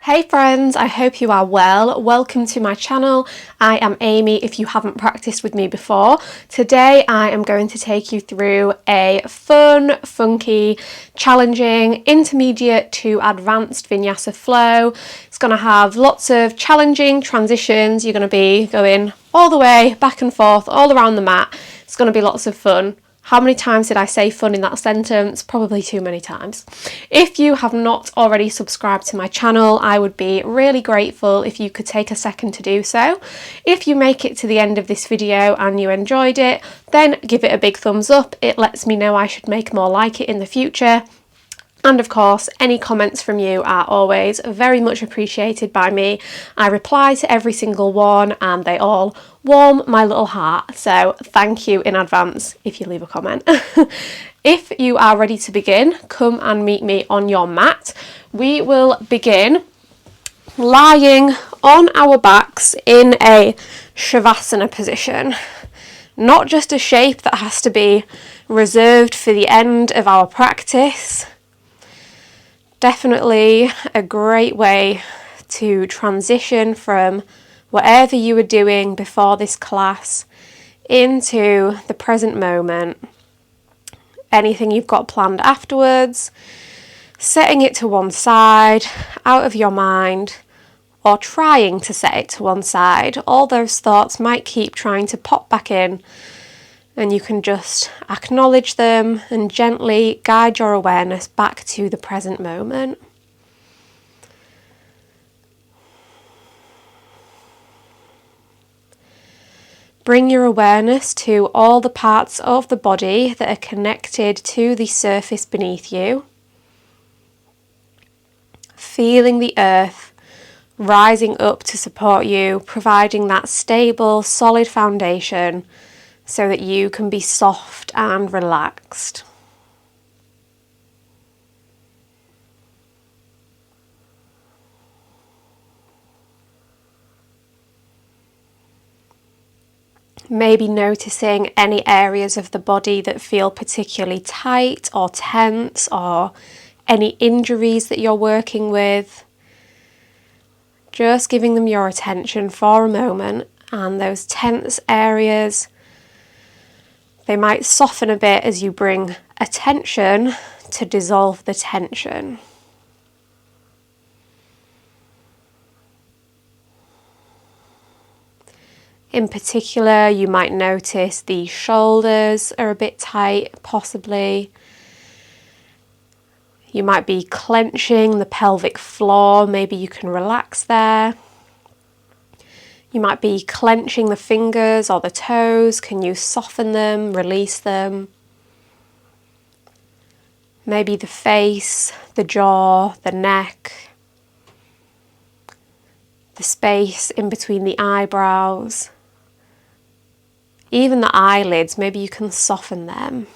Hey friends, I hope you are well. Welcome to my channel. I am Amy if you haven't practiced with me before. Today I am going to take you through a fun, funky, challenging, intermediate to advanced Vinyasa flow. It's going to have lots of challenging transitions. You're going to be going all the way back and forth all around the mat. It's going to be lots of fun. How many times did I say fun in that sentence? Probably too many times. If you have not already subscribed to my channel, I would be really grateful if you could take a second to do so. If you make it to the end of this video and you enjoyed it, then give it a big thumbs up. It lets me know I should make more like it in the future. And of course, any comments from you are always very much appreciated by me. I reply to every single one and they all warm my little heart. So thank you in advance if you leave a comment. If you are ready to begin, come and meet me on your mat. We will begin lying on our backs in a Savasana position. Not just a shape that has to be reserved for the end of our practice. Definitely a great way to transition from whatever you were doing before this class into the present moment. Anything you've got planned afterwards, setting it to one side, out of your mind, or trying to set it to one side. All those thoughts might keep trying to pop back in, and you can just acknowledge them and gently guide your awareness back to the present moment. Bring your awareness to all the parts of the body that are connected to the surface beneath you. Feeling the earth rising up to support you, providing that stable, solid foundation so that you can be soft and relaxed. Maybe noticing any areas of the body that feel particularly tight or tense, or any injuries that you're working with. Just giving them your attention for a moment, and those tense areas, they might soften a bit as you bring attention to dissolve the tension. In particular, you might notice the shoulders are a bit tight, possibly. You might be clenching the pelvic floor, maybe you can relax there. You might be clenching the fingers or the toes. Can you soften them, release them? Maybe the face, the jaw, the neck, the space in between the eyebrows, even the eyelids, maybe you can soften them.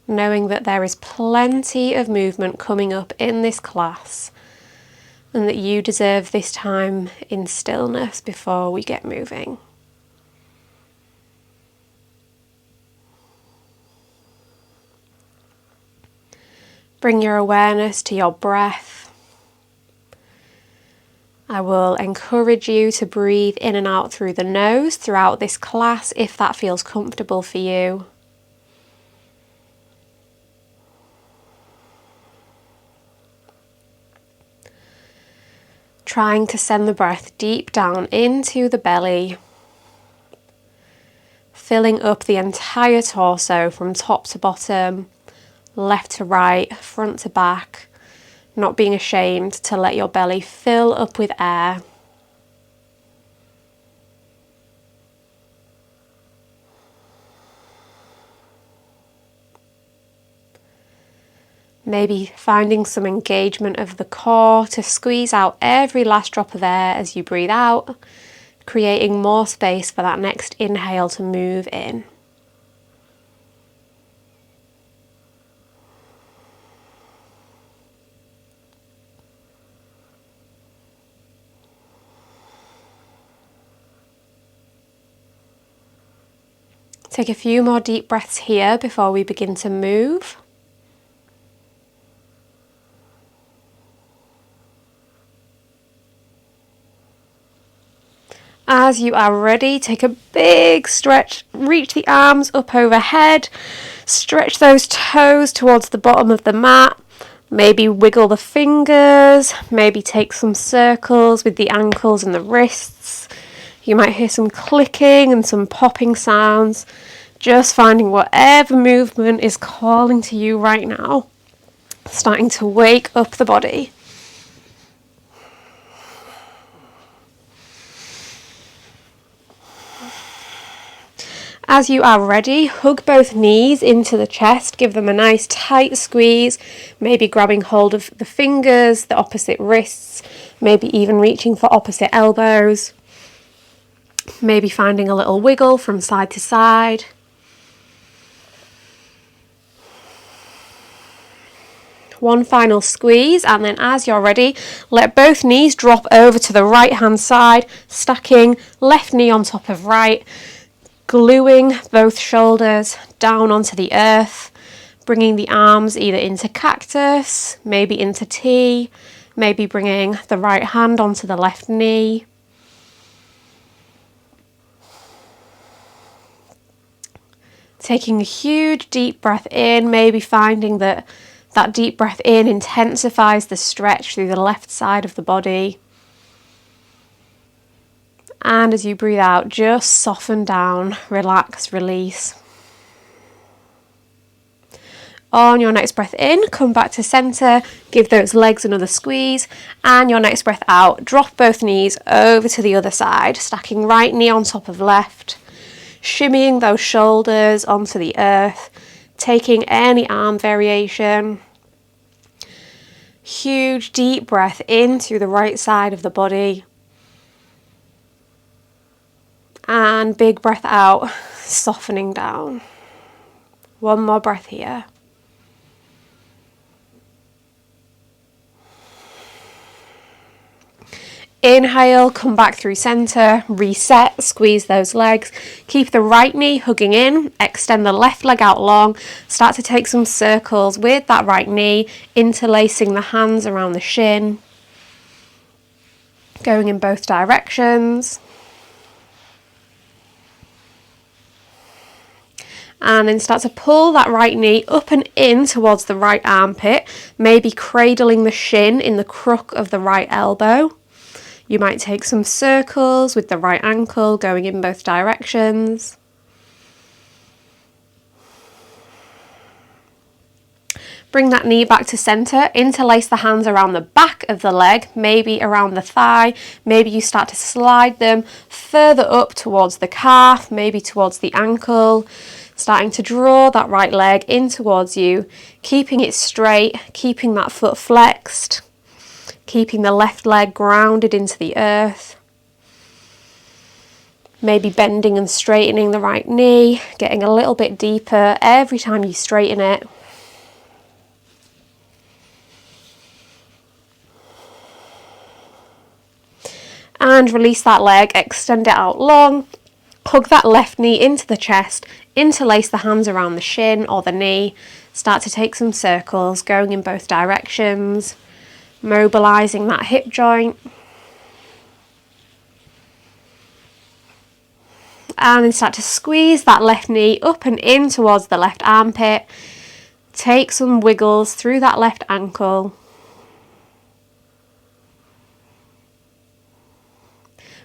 Knowing that there is plenty of movement coming up in this class and that you deserve this time in stillness before we get moving. Bring your awareness to your breath. I will encourage you to breathe in and out through the nose throughout this class if that feels comfortable for you. Trying to send the breath deep down into the belly, filling up the entire torso from top to bottom, left to right, front to back, not being ashamed to let your belly fill up with air. Maybe finding some engagement of the core to squeeze out every last drop of air as you breathe out, creating more space for that next inhale to move in. Take a few more deep breaths here before we begin to move. As you are ready, take a big stretch, reach the arms up overhead, stretch those toes towards the bottom of the mat, maybe wiggle the fingers, maybe take some circles with the ankles and the wrists. You might hear some clicking and some popping sounds, just finding whatever movement is calling to you right now, starting to wake up the body. As you are ready, hug both knees into the chest, give them a nice tight squeeze, maybe grabbing hold of the fingers, the opposite wrists, maybe even reaching for opposite elbows, maybe finding a little wiggle from side to side. One final squeeze, and then as you're ready, let both knees drop over to the right hand side, stacking left knee on top of right, gluing both shoulders down onto the earth, bringing the arms either into cactus, maybe into T, maybe bringing the right hand onto the left knee. Taking a huge deep breath in, maybe finding that deep breath in intensifies the stretch through the left side of the body. And as you breathe out, just soften down, relax, release. On your next breath in, come back to center, give those legs another squeeze, and your next breath out, drop both knees over to the other side, stacking right knee on top of left, shimmying those shoulders onto the earth, taking any arm variation. Huge deep breath in through the right side of the body. And big breath out, softening down. One more breath here. Inhale, come back through center, reset, squeeze those legs. Keep the right knee hugging in, extend the left leg out long. Start to take some circles with that right knee, interlacing the hands around the shin. Going in both directions. And then start to pull that right knee up and in towards the right armpit, maybe cradling the shin in the crook of the right elbow. You might take some circles with the right ankle going in both directions. Bring that knee back to center, interlace the hands around the back of the leg, maybe around the thigh, maybe you start to slide them further up towards the calf, maybe towards the ankle. Starting to draw that right leg in towards you, keeping it straight, keeping that foot flexed, keeping the left leg grounded into the earth. Maybe bending and straightening the right knee, getting a little bit deeper every time you straighten it. And release that leg, extend it out long. Hug that left knee into the chest, interlace the hands around the shin or the knee, start to take some circles going in both directions, mobilizing that hip joint. And then start to squeeze that left knee up and in towards the left armpit. Take some wiggles through that left ankle.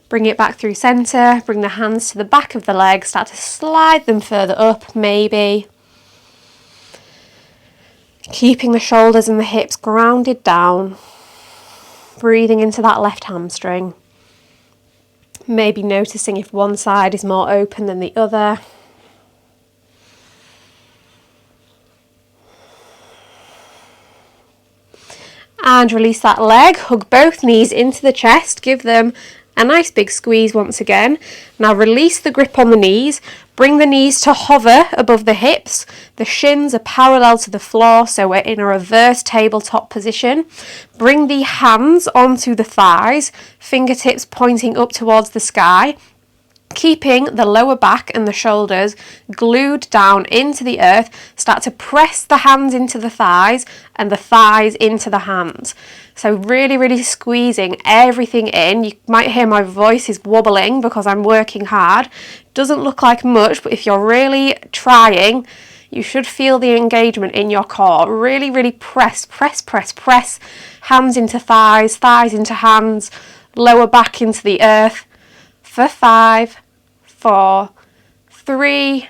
Bring it back through center, bring the hands to the back of the leg, start to slide them further up, maybe. Keeping the shoulders and the hips grounded down. Breathing into that left hamstring. Maybe noticing if one side is more open than the other. And release that leg, hug both knees into the chest, give them a nice big squeeze once again. Now release the grip on the knees, bring the knees to hover above the hips. The shins are parallel to the floor, so we're in a reverse tabletop position. Bring the hands onto the thighs, fingertips pointing up towards the sky. Keeping the lower back and the shoulders glued down into the earth, start to press the hands into the thighs and the thighs into the hands. So really, really squeezing everything in. You might hear my voice is wobbling because I'm working hard. Doesn't look like much, but if you're really trying, you should feel the engagement in your core. Really, really press, press, press, press. Hands into thighs, thighs into hands, lower back into the earth. For 5, 4, 3,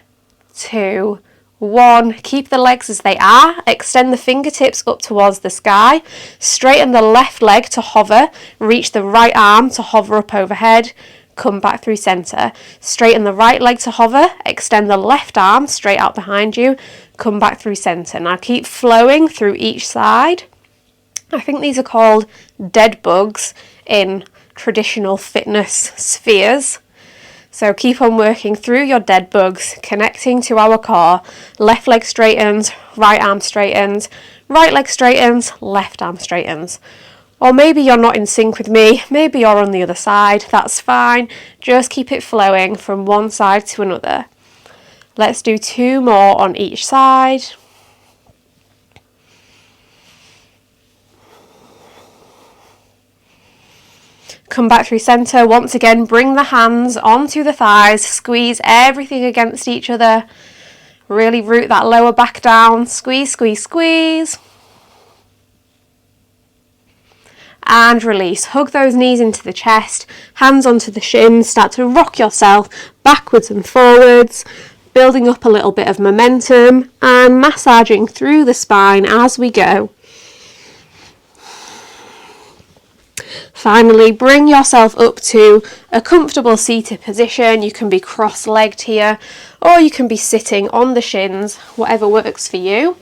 2, 1. Keep the legs as they are. Extend the fingertips up towards the sky. Straighten the left leg to hover. Reach the right arm to hover up overhead. Come back through centre. Straighten the right leg to hover. Extend the left arm straight out behind you. Come back through centre. Now keep flowing through each side. I think these are called dead bugs in traditional fitness spheres. So keep on working through your dead bugs, connecting to our core. Left leg straightens, right arm straightens, right leg straightens, left arm straightens. Or maybe you're not in sync with me, maybe you're on the other side, that's fine. Just keep it flowing from one side to another. Let's do 2 more on each side. Come back through centre. Once again, bring the hands onto the thighs. Squeeze everything against each other. Really root that lower back down. Squeeze, squeeze, squeeze. And release. Hug those knees into the chest. Hands onto the shins. Start to rock yourself backwards and forwards. Building up a little bit of momentum and massaging through the spine as we go. Finally, bring yourself up to a comfortable seated position. You can be cross-legged here, or you can be sitting on the shins, whatever works for you.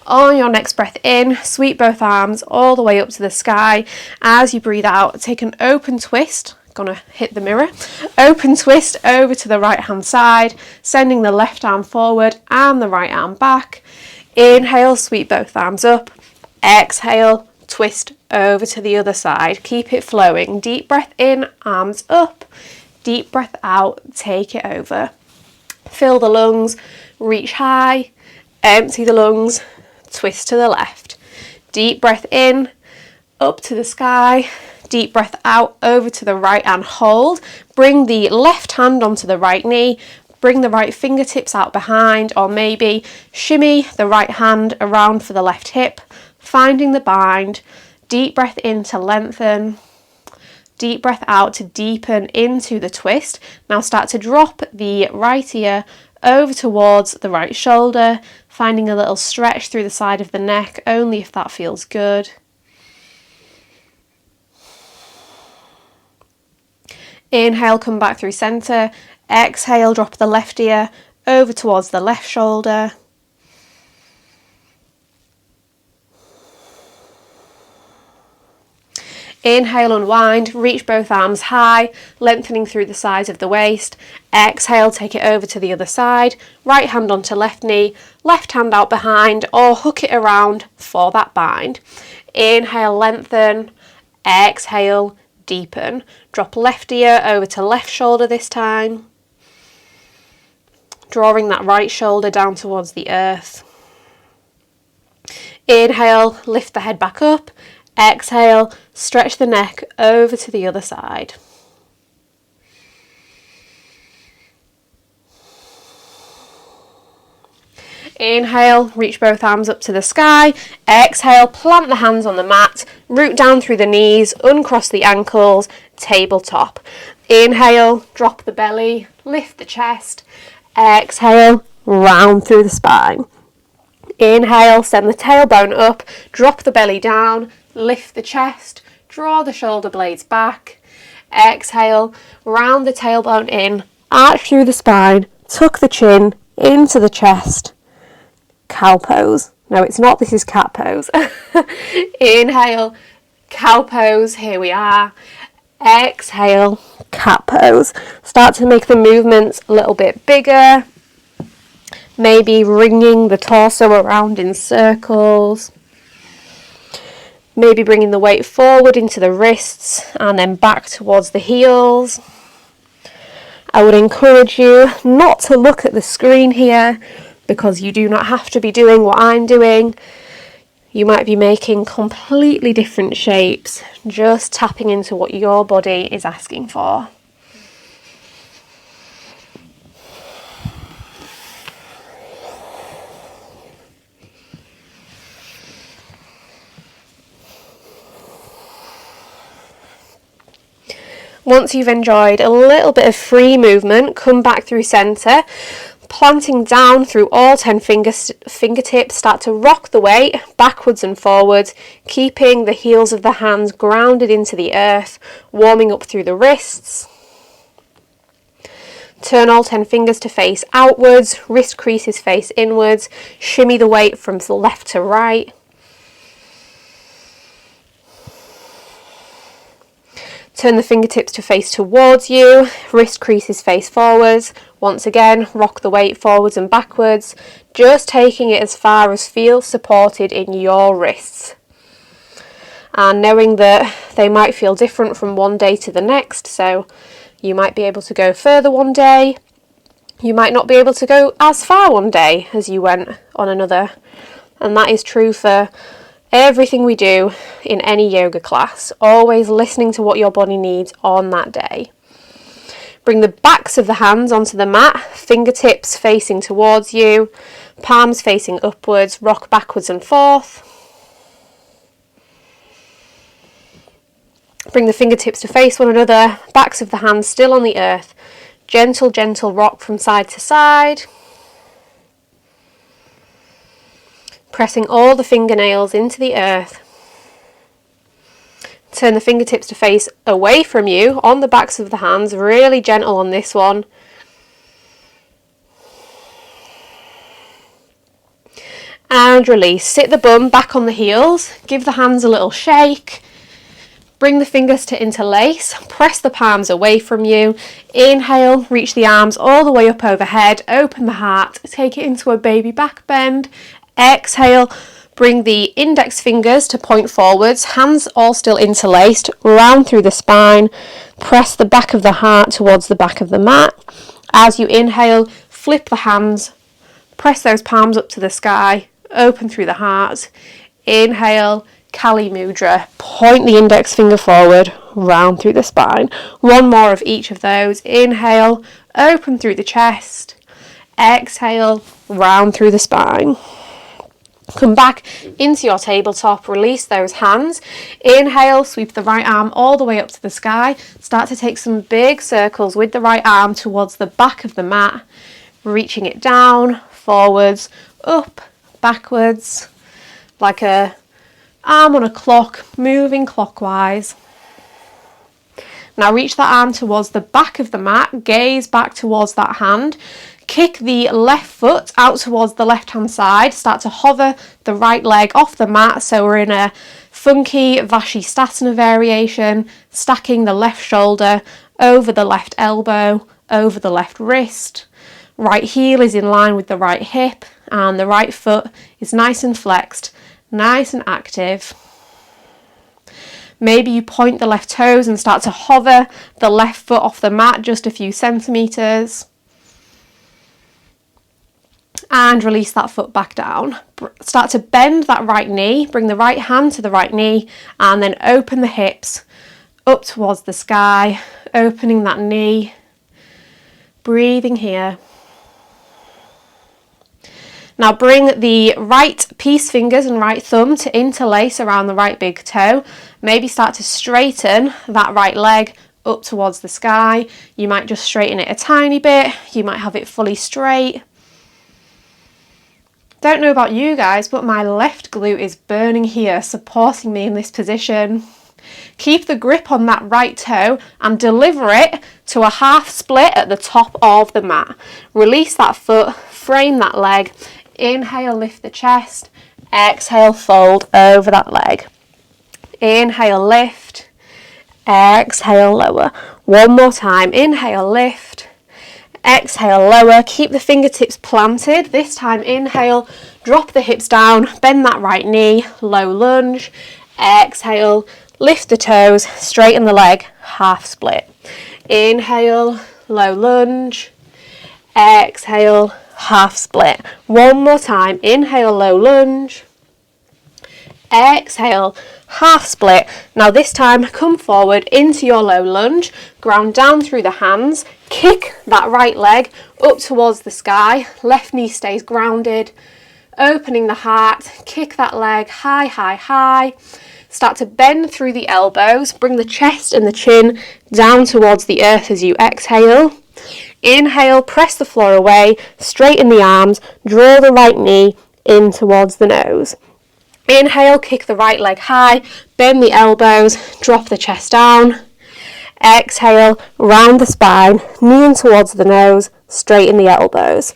On your next breath in, sweep both arms all the way up to the sky. As you breathe out, take an open twist. Gonna hit the mirror. Open twist over to the right hand side, sending the left arm forward and the right arm back. Inhale, sweep both arms up. Exhale, twist over to the other side. Keep it flowing. Deep breath in, arms up. Deep breath out, take it over. Fill the lungs, reach high. Empty the lungs, twist to the left. Deep breath in, up to the sky. Deep breath out, over to the right and hold. Bring the left hand onto the right knee. Bring the right fingertips out behind, or maybe shimmy the right hand around for the left hip. Finding the bind. Deep breath in to lengthen. Deep breath out to deepen into the twist. Now start to drop the right ear over towards the right shoulder, finding a little stretch through the side of the neck, only if that feels good. Inhale, come back through centre. Exhale, drop the left ear over towards the left shoulder. Inhale, unwind, reach both arms high, lengthening through the sides of the waist. Exhale, take it over to the other side. Right hand onto left knee, left hand out behind, or hook it around for that bind. Inhale, lengthen. Exhale, deepen. Drop left ear over to left shoulder this time. Drawing that right shoulder down towards the earth. Inhale, lift the head back up. Exhale, stretch the neck over to the other side. Inhale, reach both arms up to the sky. Exhale, plant the hands on the mat, root down through the knees, uncross the ankles, tabletop. Inhale, drop the belly, lift the chest. Exhale, round through the spine. Inhale, send the tailbone up, drop the belly down, lift the chest, draw the shoulder blades back. Exhale, round the tailbone in, arch through the spine, tuck the chin into the chest. Cow pose. No, it's not, this is cat pose. Inhale, cow pose, here we are. Exhale, cat pose. Start to make the movements a little bit bigger. Maybe ringing the torso around in circles. Maybe bringing the weight forward into the wrists and then back towards the heels. I would encourage you not to look at the screen here, because you do not have to be doing what I'm doing. You might be making completely different shapes, just tapping into what your body is asking for. Once you've enjoyed a little bit of free movement, come back through centre, planting down through all 10 fingertips. Start to rock the weight backwards and forwards, keeping the heels of the hands grounded into the earth, warming up through the wrists. Turn all 10 fingers to face outwards, wrist creases face inwards, shimmy the weight from left to right. Turn the fingertips to face towards you, wrist creases face forwards. Once again, rock the weight forwards and backwards, just taking it as far as feels supported in your wrists. And knowing that they might feel different from one day to the next, so you might be able to go further one day, you might not be able to go as far one day as you went on another. And that is true for everything we do in any yoga class, always listening to what your body needs on that day. Bring the backs of the hands onto the mat, fingertips facing towards you, palms facing upwards, rock backwards and forth. Bring the fingertips to face one another, backs of the hands still on the earth, gentle, gentle rock from side to side. Pressing all the fingernails into the earth. Turn the fingertips to face away from you on the backs of the hands, really gentle on this one. And release. Sit the bum back on the heels, give the hands a little shake. Bring the fingers to interlace, press the palms away from you. Inhale, reach the arms all the way up overhead, open the heart, take it into a baby back bend. Exhale, bring the index fingers to point forwards, hands all still interlaced, round through the spine, press the back of the heart towards the back of the mat. As you inhale, flip the hands, press those palms up to the sky, open through the heart. Inhale, Kali Mudra, point the index finger forward, round through the spine. One more of each of those. Inhale, open through the chest. Exhale, round through the spine. Come back into your tabletop, release those hands. Inhale, sweep the right arm all the way up to the sky. Start to take some big circles with the right arm towards the back of the mat, reaching it down, forwards, up, backwards, like a arm on a clock, moving clockwise. Now reach that arm towards the back of the mat, gaze back towards that hand. Kick the left foot out towards the left hand side, start to hover the right leg off the mat, so we're in a funky Vashisthasana variation, stacking the left shoulder over the left elbow, over the left wrist. Right heel is in line with the right hip and the right foot is nice and flexed, nice and active. Maybe you point the left toes and start to hover the left foot off the mat just a few centimetres. And release that foot back down. Start to bend that right knee, bring the right hand to the right knee, and then open the hips up towards the sky, opening that knee, breathing here. Now bring the right peace fingers and right thumb to interlace around the right big toe. Maybe start to straighten that right leg up towards the sky. You might just straighten it a tiny bit. You might have it fully straight. Don't know about you guys, but my left glute is burning here, supporting me in this position. Keep the grip on that right toe and deliver it to a half split at the top of the mat. Release that foot, frame that leg. Inhale, lift the chest. Exhale, fold over that leg. Inhale, lift. Exhale, lower. One more time. Inhale, lift. Exhale, lower. Keep the fingertips planted. This time, inhale, drop the hips down, bend that right knee, low lunge. Exhale, lift the toes, straighten the leg, half split. Inhale, low lunge. Exhale, half split. One more time. Inhale, low lunge. Exhale, half split. Now this time, come forward into your low lunge, ground down through the hands, kick that right leg up towards the sky, left knee stays grounded, opening the heart, kick that leg high, high, high. Start to bend through the elbows, bring the chest and the chin down towards the earth as you exhale. Inhale, press the floor away, straighten the arms, draw the right knee in towards the nose. Inhale, kick the right leg high, bend the elbows, drop the chest down. Exhale, round the spine, knee in towards the nose, straighten the elbows.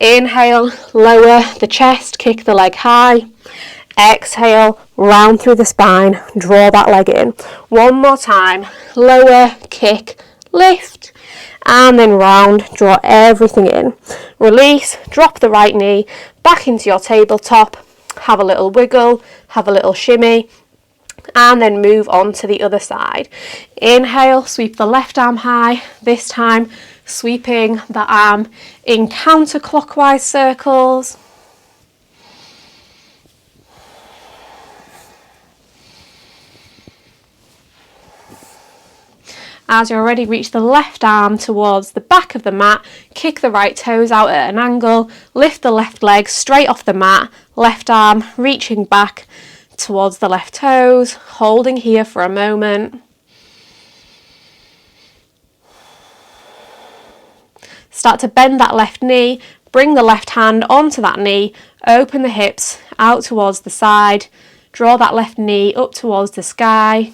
Inhale, lower the chest, kick the leg high. Exhale, round through the spine, draw that leg in. One more time, lower, kick, lift, and then round, draw everything in. Release, drop the right knee, back into your tabletop, have a little wiggle, have a little shimmy, and then move on to the other side. Inhale, sweep the left arm high, this time sweeping the arm in counterclockwise circles. As you already reach the left arm towards the back of the mat, kick the right toes out at an angle, lift the left leg straight off the mat, left arm reaching back towards the left toes, holding here for a moment. Start to bend that left knee, bring the left hand onto that knee, open the hips out towards the side, draw that left knee up towards the sky.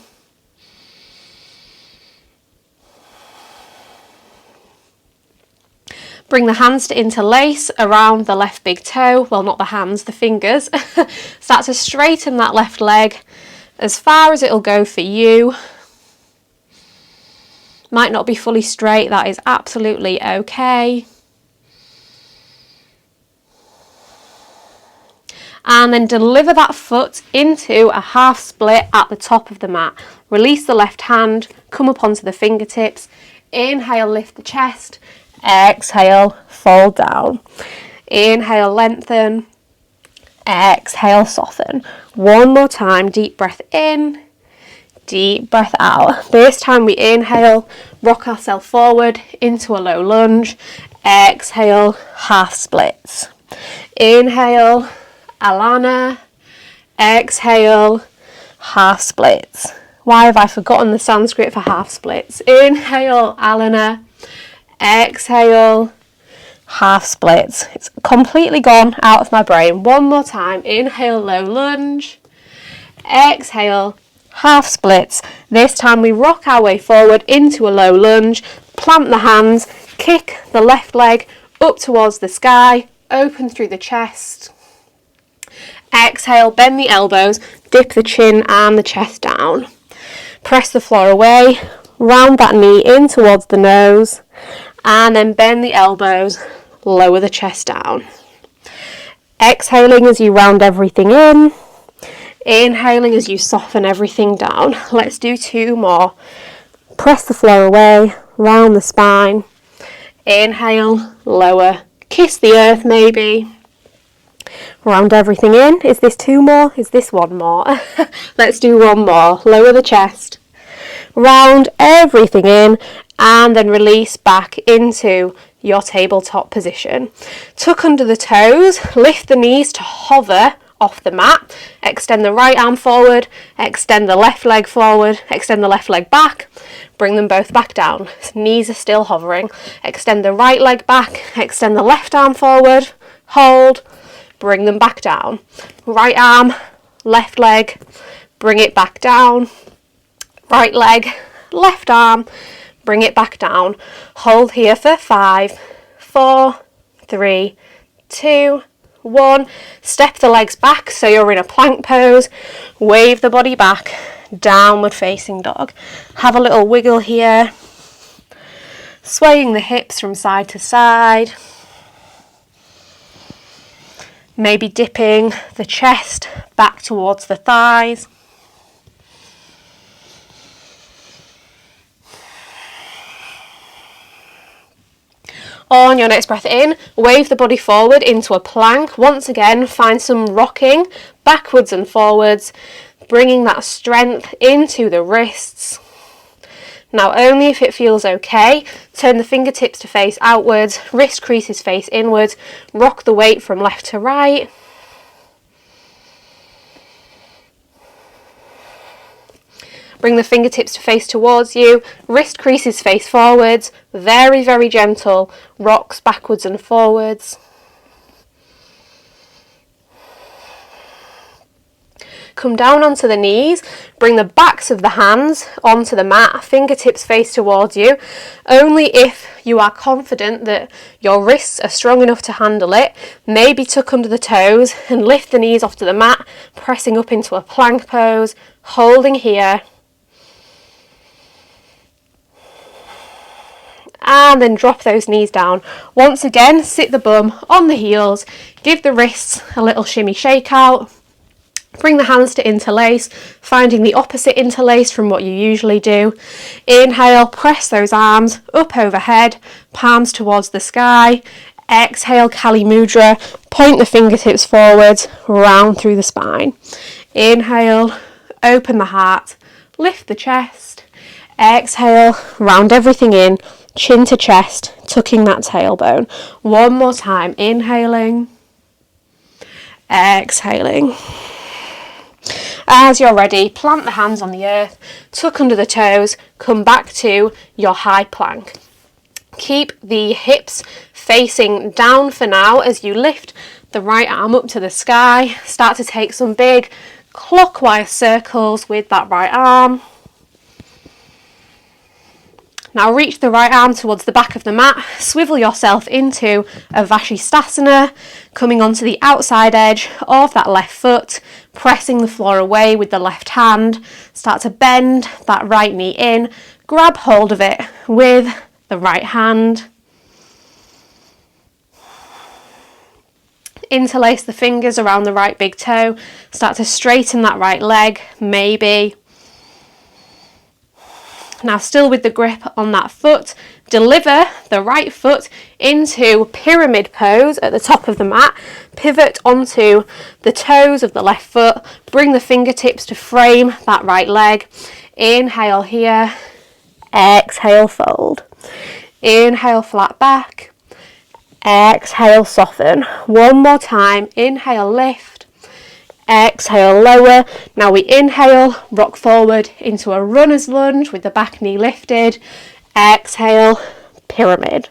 Bring the hands to interlace around the left big toe. Well, not the hands, the fingers. Start to straighten that left leg as far as it'll go for you. Might not be fully straight, that is absolutely okay. And then deliver that foot into a half split at the top of the mat. Release the left hand, come up onto the fingertips. Inhale, lift the chest. Exhale, fold down. Inhale, lengthen. Exhale, soften. One more time, deep breath in, deep breath out. This time we inhale, rock ourselves forward into a low lunge. Exhale, half splits. Inhale, Alana. Exhale, half splits. Why have I forgotten the Sanskrit for half splits? Inhale, Alana. Exhale, half splits. It's completely gone out of my brain. One more time. Inhale, low lunge. Exhale, half splits. This time we rock our way forward into a low lunge. Plant the hands. Kick the left leg up towards the sky. Open through the chest. Exhale, bend the elbows. Dip the chin and the chest down. Press the floor away. Round that knee in towards the nose. And then bend the elbows, lower the chest down. Exhaling as you round everything in. Inhaling as you soften everything down. Let's do two more. Press the floor away, round the spine. Inhale, lower, kiss the earth maybe. Round everything in. Is this two more? Is this one more? Let's do one more. Lower the chest. Round everything in. And then release back into your tabletop position. Tuck under the toes, lift the knees to hover off the mat. Extend the right arm forward, extend the left leg forward, extend the left leg back, bring them both back down. Knees are still hovering. Extend the right leg back, extend the left arm forward, hold, bring them back down. Right arm, left leg, bring it back down. Right leg, left arm, bring it back down. Hold here for 5, 4, 3, 2, 1. Step the legs back so you're in a plank pose. Wave the body back. Downward facing dog. Have a little wiggle here. Swaying the hips from side to side. Maybe dipping the chest back towards the thighs. On your next breath in, wave the body forward into a plank. Once again, find some rocking backwards and forwards, bringing that strength into the wrists. Now, only if it feels okay, turn the fingertips to face outwards, wrist creases face inwards, rock the weight from left to right. Bring the fingertips to face towards you, wrist creases face forwards, very, very gentle, rocks backwards and forwards. Come down onto the knees, bring the backs of the hands onto the mat, fingertips face towards you. Only if you are confident that your wrists are strong enough to handle it, maybe tuck under the toes and lift the knees off to the mat, pressing up into a plank pose, holding here. And then drop those knees down. Once again, sit the bum on the heels, give the wrists a little shimmy shake out, bring the hands to interlace, finding the opposite interlace from what you usually do. Inhale, press those arms up overhead, palms towards the sky. Exhale, Kali Mudra, point the fingertips forwards, round through the spine. Inhale, open the heart, lift the chest. Exhale, round everything in, chin to chest, tucking that tailbone. One more time, inhaling, exhaling. As you're ready, plant the hands on the earth, tuck under the toes, come back to your high plank. Keep the hips facing down for now as you lift the right arm up to the sky. Start to take some big clockwise circles with that right arm. Now reach the right arm towards the back of the mat, swivel yourself into a Vashisthasana, coming onto the outside edge of that left foot, pressing the floor away with the left hand. Start to bend that right knee in, grab hold of it with the right hand. Interlace the fingers around the right big toe, start to straighten that right leg, maybe. Now still with the grip on that foot, deliver the right foot into pyramid pose at the top of the mat, pivot onto the toes of the left foot, bring the fingertips to frame that right leg. Inhale here, exhale fold. Inhale flat back, exhale soften. One more time, inhale lift. Exhale, lower. Now we inhale, rock forward into a runner's lunge with the back knee lifted. Exhale, pyramid.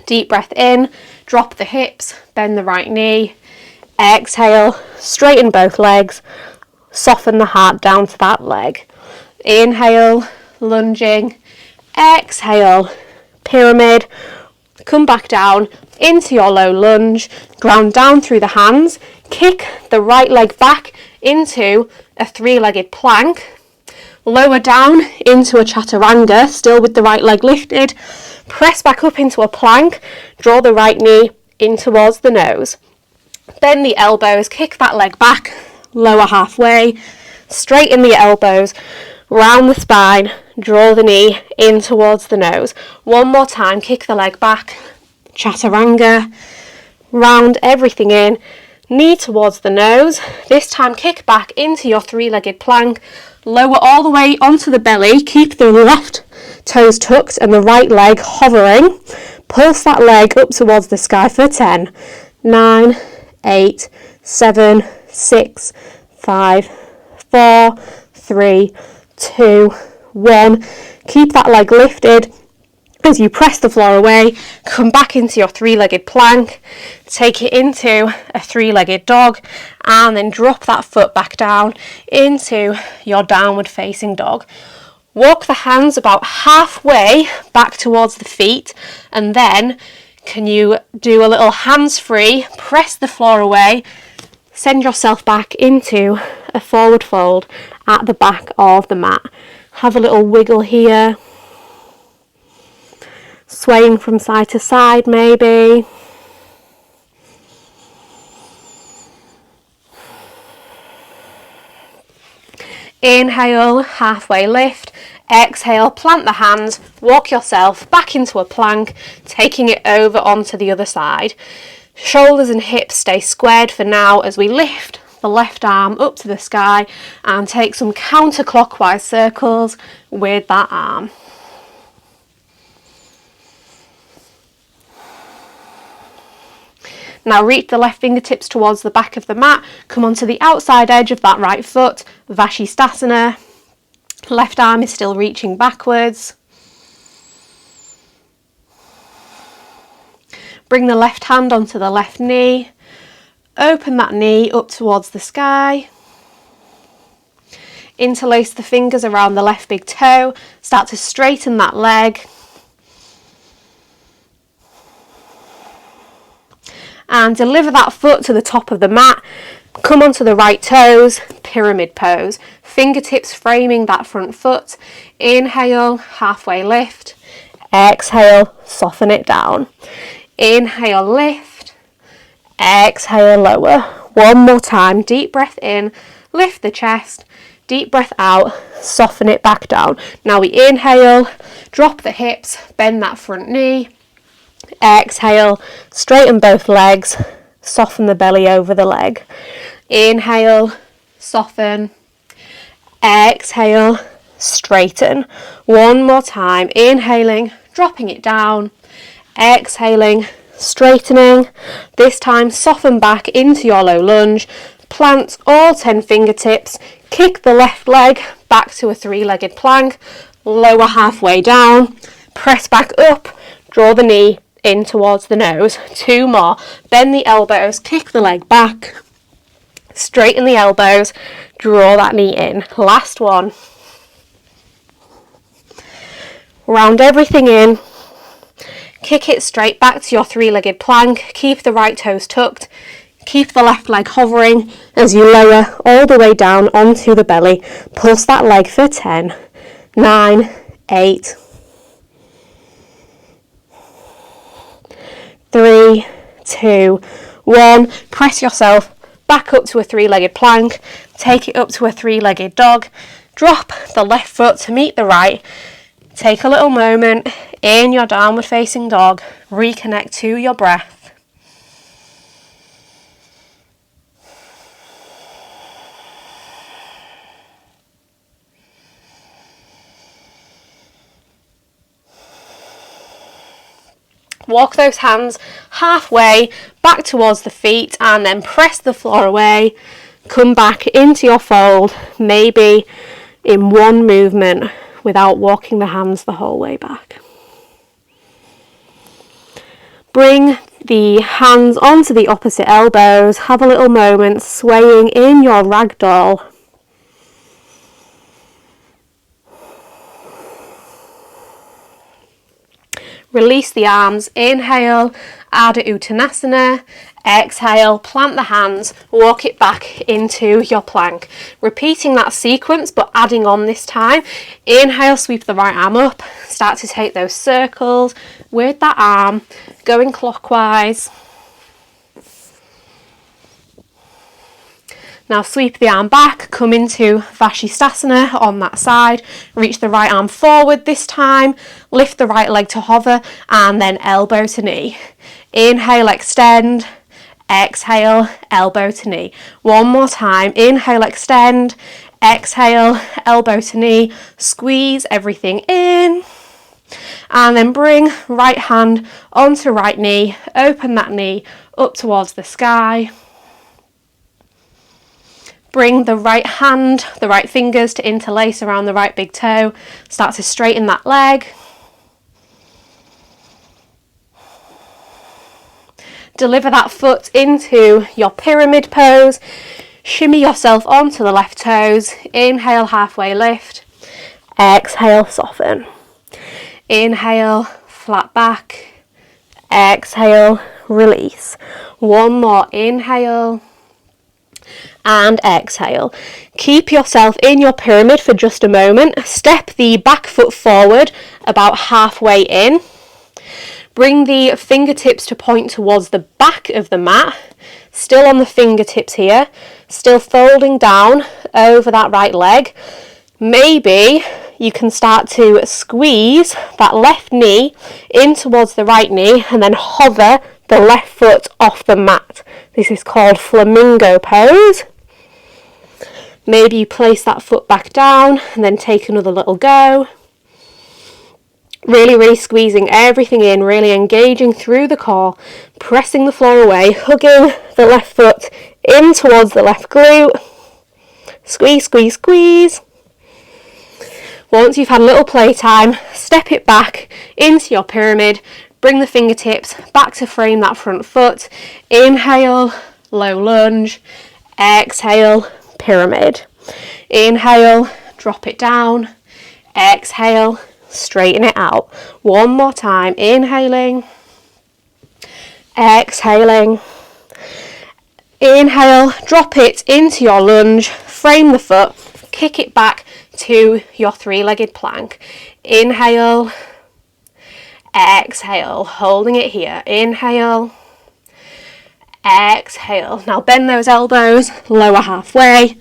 Deep breath in, drop the hips, bend the right knee. Exhale, straighten both legs, soften the heart down to that leg. Inhale, lunging. Exhale, pyramid. Come back down into your low lunge, ground down through the hands, kick the right leg back into a three-legged plank, lower down into a chaturanga, still with the right leg lifted, press back up into a plank, draw the right knee in towards the nose, bend the elbows, kick that leg back, lower halfway, straighten the elbows, round the spine, draw the knee in towards the nose. One more time, kick the leg back, chaturanga, round everything in, knee towards the nose. This time kick back into your three-legged plank, lower all the way onto the belly, keep the left toes tucked and the right leg hovering. Pulse that leg up towards the sky for 10, 9, 8, 7, 6, 5, 4, 3, 2, 1. Keep that leg lifted. As you press the floor away, come back into your three-legged plank, take it into a three-legged dog, and then drop that foot back down into your downward facing dog. Walk the hands about halfway back towards the feet, and then can you do a little hands-free, press the floor away, send yourself back into a forward fold at the back of the mat. Have a little wiggle here. Swaying from side to side maybe. Inhale, halfway lift. Exhale, plant the hands, walk yourself back into a plank, taking it over onto the other side. Shoulders and hips stay squared for now as we lift the left arm up to the sky and take some counterclockwise circles with that arm. Now reach the left fingertips towards the back of the mat, come onto the outside edge of that right foot, Vinyasa. Left arm is still reaching backwards. Bring the left hand onto the left knee. Open that knee up towards the sky. Interlace the fingers around the left big toe. Start to straighten that leg. And deliver that foot to the top of the mat. Come onto the right toes, pyramid pose. Fingertips framing that front foot. Inhale, halfway lift. Exhale, soften it down. Inhale, lift. Exhale, lower. One more time, deep breath in, lift the chest. Deep breath out, soften it back down. Now we inhale, drop the hips, bend that front knee. Exhale, straighten both legs, soften the belly over the leg. Inhale, soften. Exhale, straighten. One more time, inhaling, dropping it down. Exhaling, straightening. This time soften back into your low lunge. Plant all 10 fingertips. Kick the left leg back to a three-legged plank. Lower halfway down. Press back up. Draw the knee in towards the nose. 2 more. Bend the elbows, kick the leg back, straighten the elbows, draw that knee in. Last one. Round everything in, kick it straight back to your three-legged plank, keep the right toes tucked, keep the left leg hovering as you lower all the way down onto the belly. Pulse that leg for 10, 9, 8, 3, 2, 1. Press yourself back up to a three-legged plank. Take it up to a three-legged dog. Drop the left foot to meet the right. Take a little moment in your downward facing dog. Reconnect to your breath. Walk those hands halfway back towards the feet and then press the floor away. Come back into your fold, maybe in one movement without walking the hands the whole way back. Bring the hands onto the opposite elbows. Have a little moment swaying in your ragdoll. Release the arms, inhale, Ardha Uttanasana, exhale, plant the hands, walk it back into your plank. Repeating that sequence but adding on this time. Inhale, sweep the right arm up, start to take those circles with that arm, going clockwise. Now sweep the arm back, come into Vinyasa on that side, reach the right arm forward this time, lift the right leg to hover and then elbow to knee. Inhale, extend, exhale, elbow to knee. One more time, inhale, extend, exhale, elbow to knee, squeeze everything in and then bring right hand onto right knee, open that knee up towards the sky. Bring the right hand, the right fingers to interlace around the right big toe. Start to straighten that leg. Deliver that foot into your pyramid pose. Shimmy yourself onto the left toes. Inhale, halfway lift. Exhale, soften. Inhale, flat back. Exhale, release. One more, inhale. And exhale. Keep yourself in your pyramid for just a moment. Step the back foot forward about halfway in. Bring the fingertips to point towards the back of the mat. Still on the fingertips here. Still folding down over that right leg. Maybe you can start to squeeze that left knee in towards the right knee and then hover the left foot off the mat. This is called Flamingo pose. Maybe you place that foot back down and then take another little go. Really squeezing everything in, really engaging through the core, pressing the floor away, hugging the left foot in towards the left glute. Squeeze, squeeze, squeeze. Once you've had a little playtime, step it back into your pyramid. Bring the fingertips back to frame that front foot. Inhale, low lunge. Exhale, pyramid. Inhale, drop it down. Exhale, straighten it out. One more time. Inhaling. Exhaling. Inhale, drop it into your lunge. Frame the foot. Kick it back to your three-legged plank. Inhale. Exhale, holding it here. Inhale. Exhale. Now bend those elbows, lower halfway.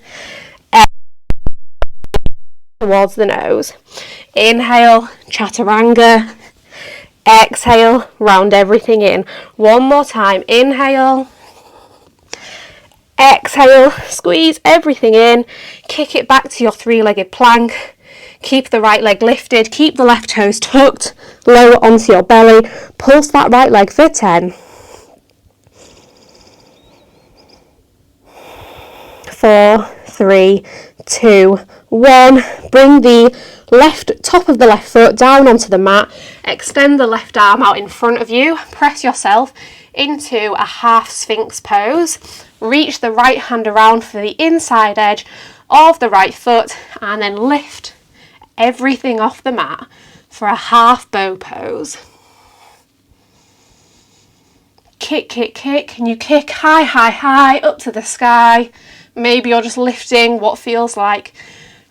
Towards the nose. Inhale, chaturanga. Exhale, round everything in. One more time. Inhale. Exhale, squeeze everything in. Kick it back to your three-legged plank. Keep the right leg lifted, keep the left toes tucked, lower onto your belly, pulse that right leg for 10. 4, 3, 2, 1. Bring the top of the left foot down onto the mat, extend the left arm out in front of you, press yourself into a half sphinx pose, reach the right hand around for the inside edge of the right foot, and then lift everything off the mat for a half bow pose. Kick, kick, kick. And you kick high, high, high up to the sky. Maybe you're just lifting what feels like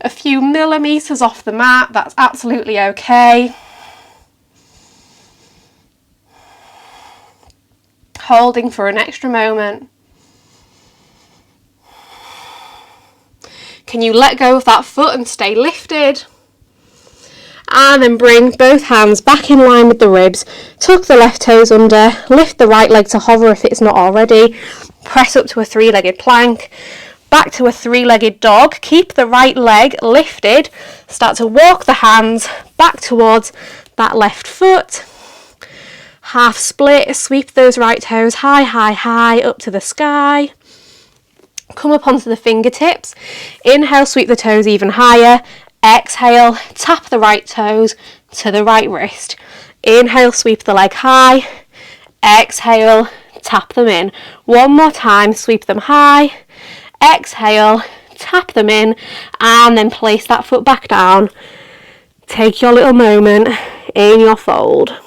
a few millimeters off the mat. That's absolutely okay. Holding for an extra moment. Can you let go of that foot and stay lifted? And then bring both hands back in line with the ribs. Tuck the left toes under. Lift the right leg to hover if it's not already. Press up to a three-legged plank. Back to a three-legged dog. Keep the right leg lifted. Start to walk the hands back towards that left foot. Half split. Sweep those right toes high, high, high up to the sky. Come up onto the fingertips. Inhale, sweep the toes even higher. Exhale, tap the right toes to the right wrist. Inhale, sweep the leg high. Exhale, tap them in. One more time, sweep them high. Exhale, tap them in, and then place that foot back down. Take your little moment in your fold.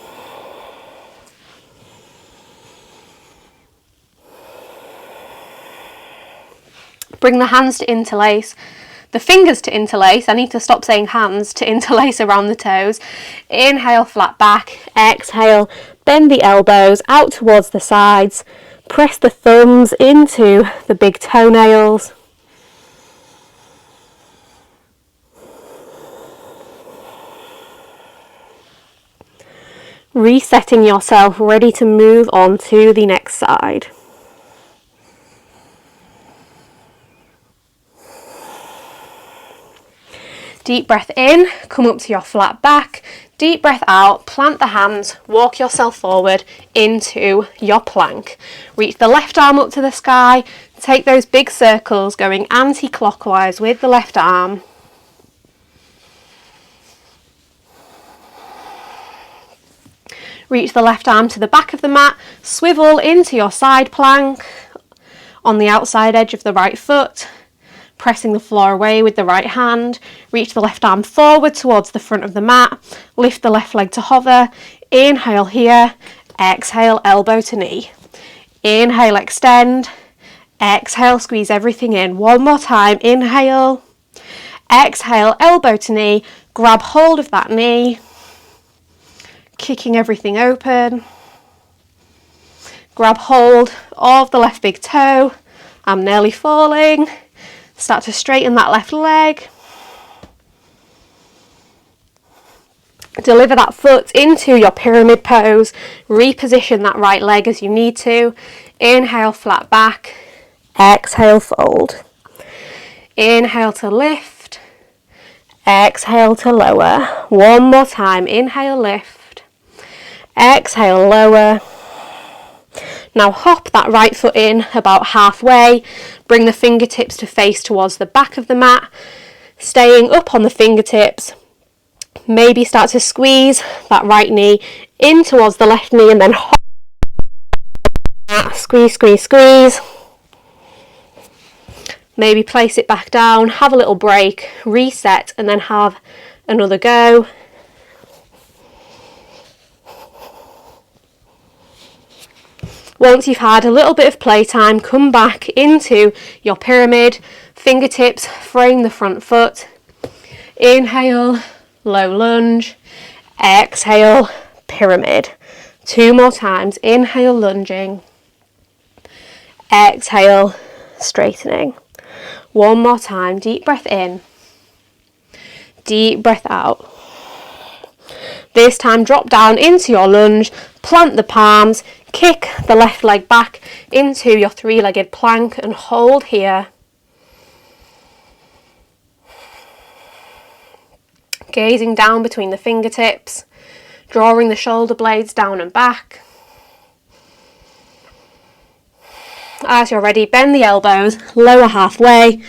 Bring the hands to interlace. The fingers to interlace. I need to stop saying hands, to interlace around the toes. Inhale, flat back. Exhale, bend the elbows out towards the sides. Press the thumbs into the big toenails. Resetting yourself, ready to move on to the next side. Deep breath in, come up to your flat back. Deep breath out, plant the hands, walk yourself forward into your plank. Reach the left arm up to the sky, take those big circles going anti-clockwise with the left arm. Reach the left arm to the back of the mat, swivel into your side plank on the outside edge of the right foot. Pressing the floor away with the right hand. Reach the left arm forward towards the front of the mat. Lift the left leg to hover. Inhale here. Exhale, elbow to knee. Inhale, extend. Exhale, squeeze everything in. One more time. Inhale. Exhale, elbow to knee. Grab hold of that knee. Kicking everything open. Grab hold of the left big toe. I'm nearly falling. Start to straighten that left leg. Deliver that foot into your pyramid pose. Reposition that right leg as you need to. Inhale, flat back. Exhale, fold. Inhale to lift. Exhale to lower. One more time. Inhale, lift. Exhale, lower. Now hop that right foot in about halfway. Bring the fingertips to face towards the back of the mat. Staying up on the fingertips. Maybe start to squeeze that right knee in towards the left knee and then hop. Squeeze, squeeze, squeeze. Maybe place it back down, have a little break, reset, and then have another go. Once you've had a little bit of playtime, come back into your pyramid, fingertips frame the front foot. Inhale, low lunge. Exhale, pyramid. 2 more times. Inhale, lunging. Exhale, straightening. 1 more time. Deep breath in. Deep breath out. This time drop down into your lunge, plant the palms, kick the left leg back into your 3-legged plank and hold here. Gazing down between the fingertips, drawing the shoulder blades down and back. As you're ready, bend the elbows, lower halfway.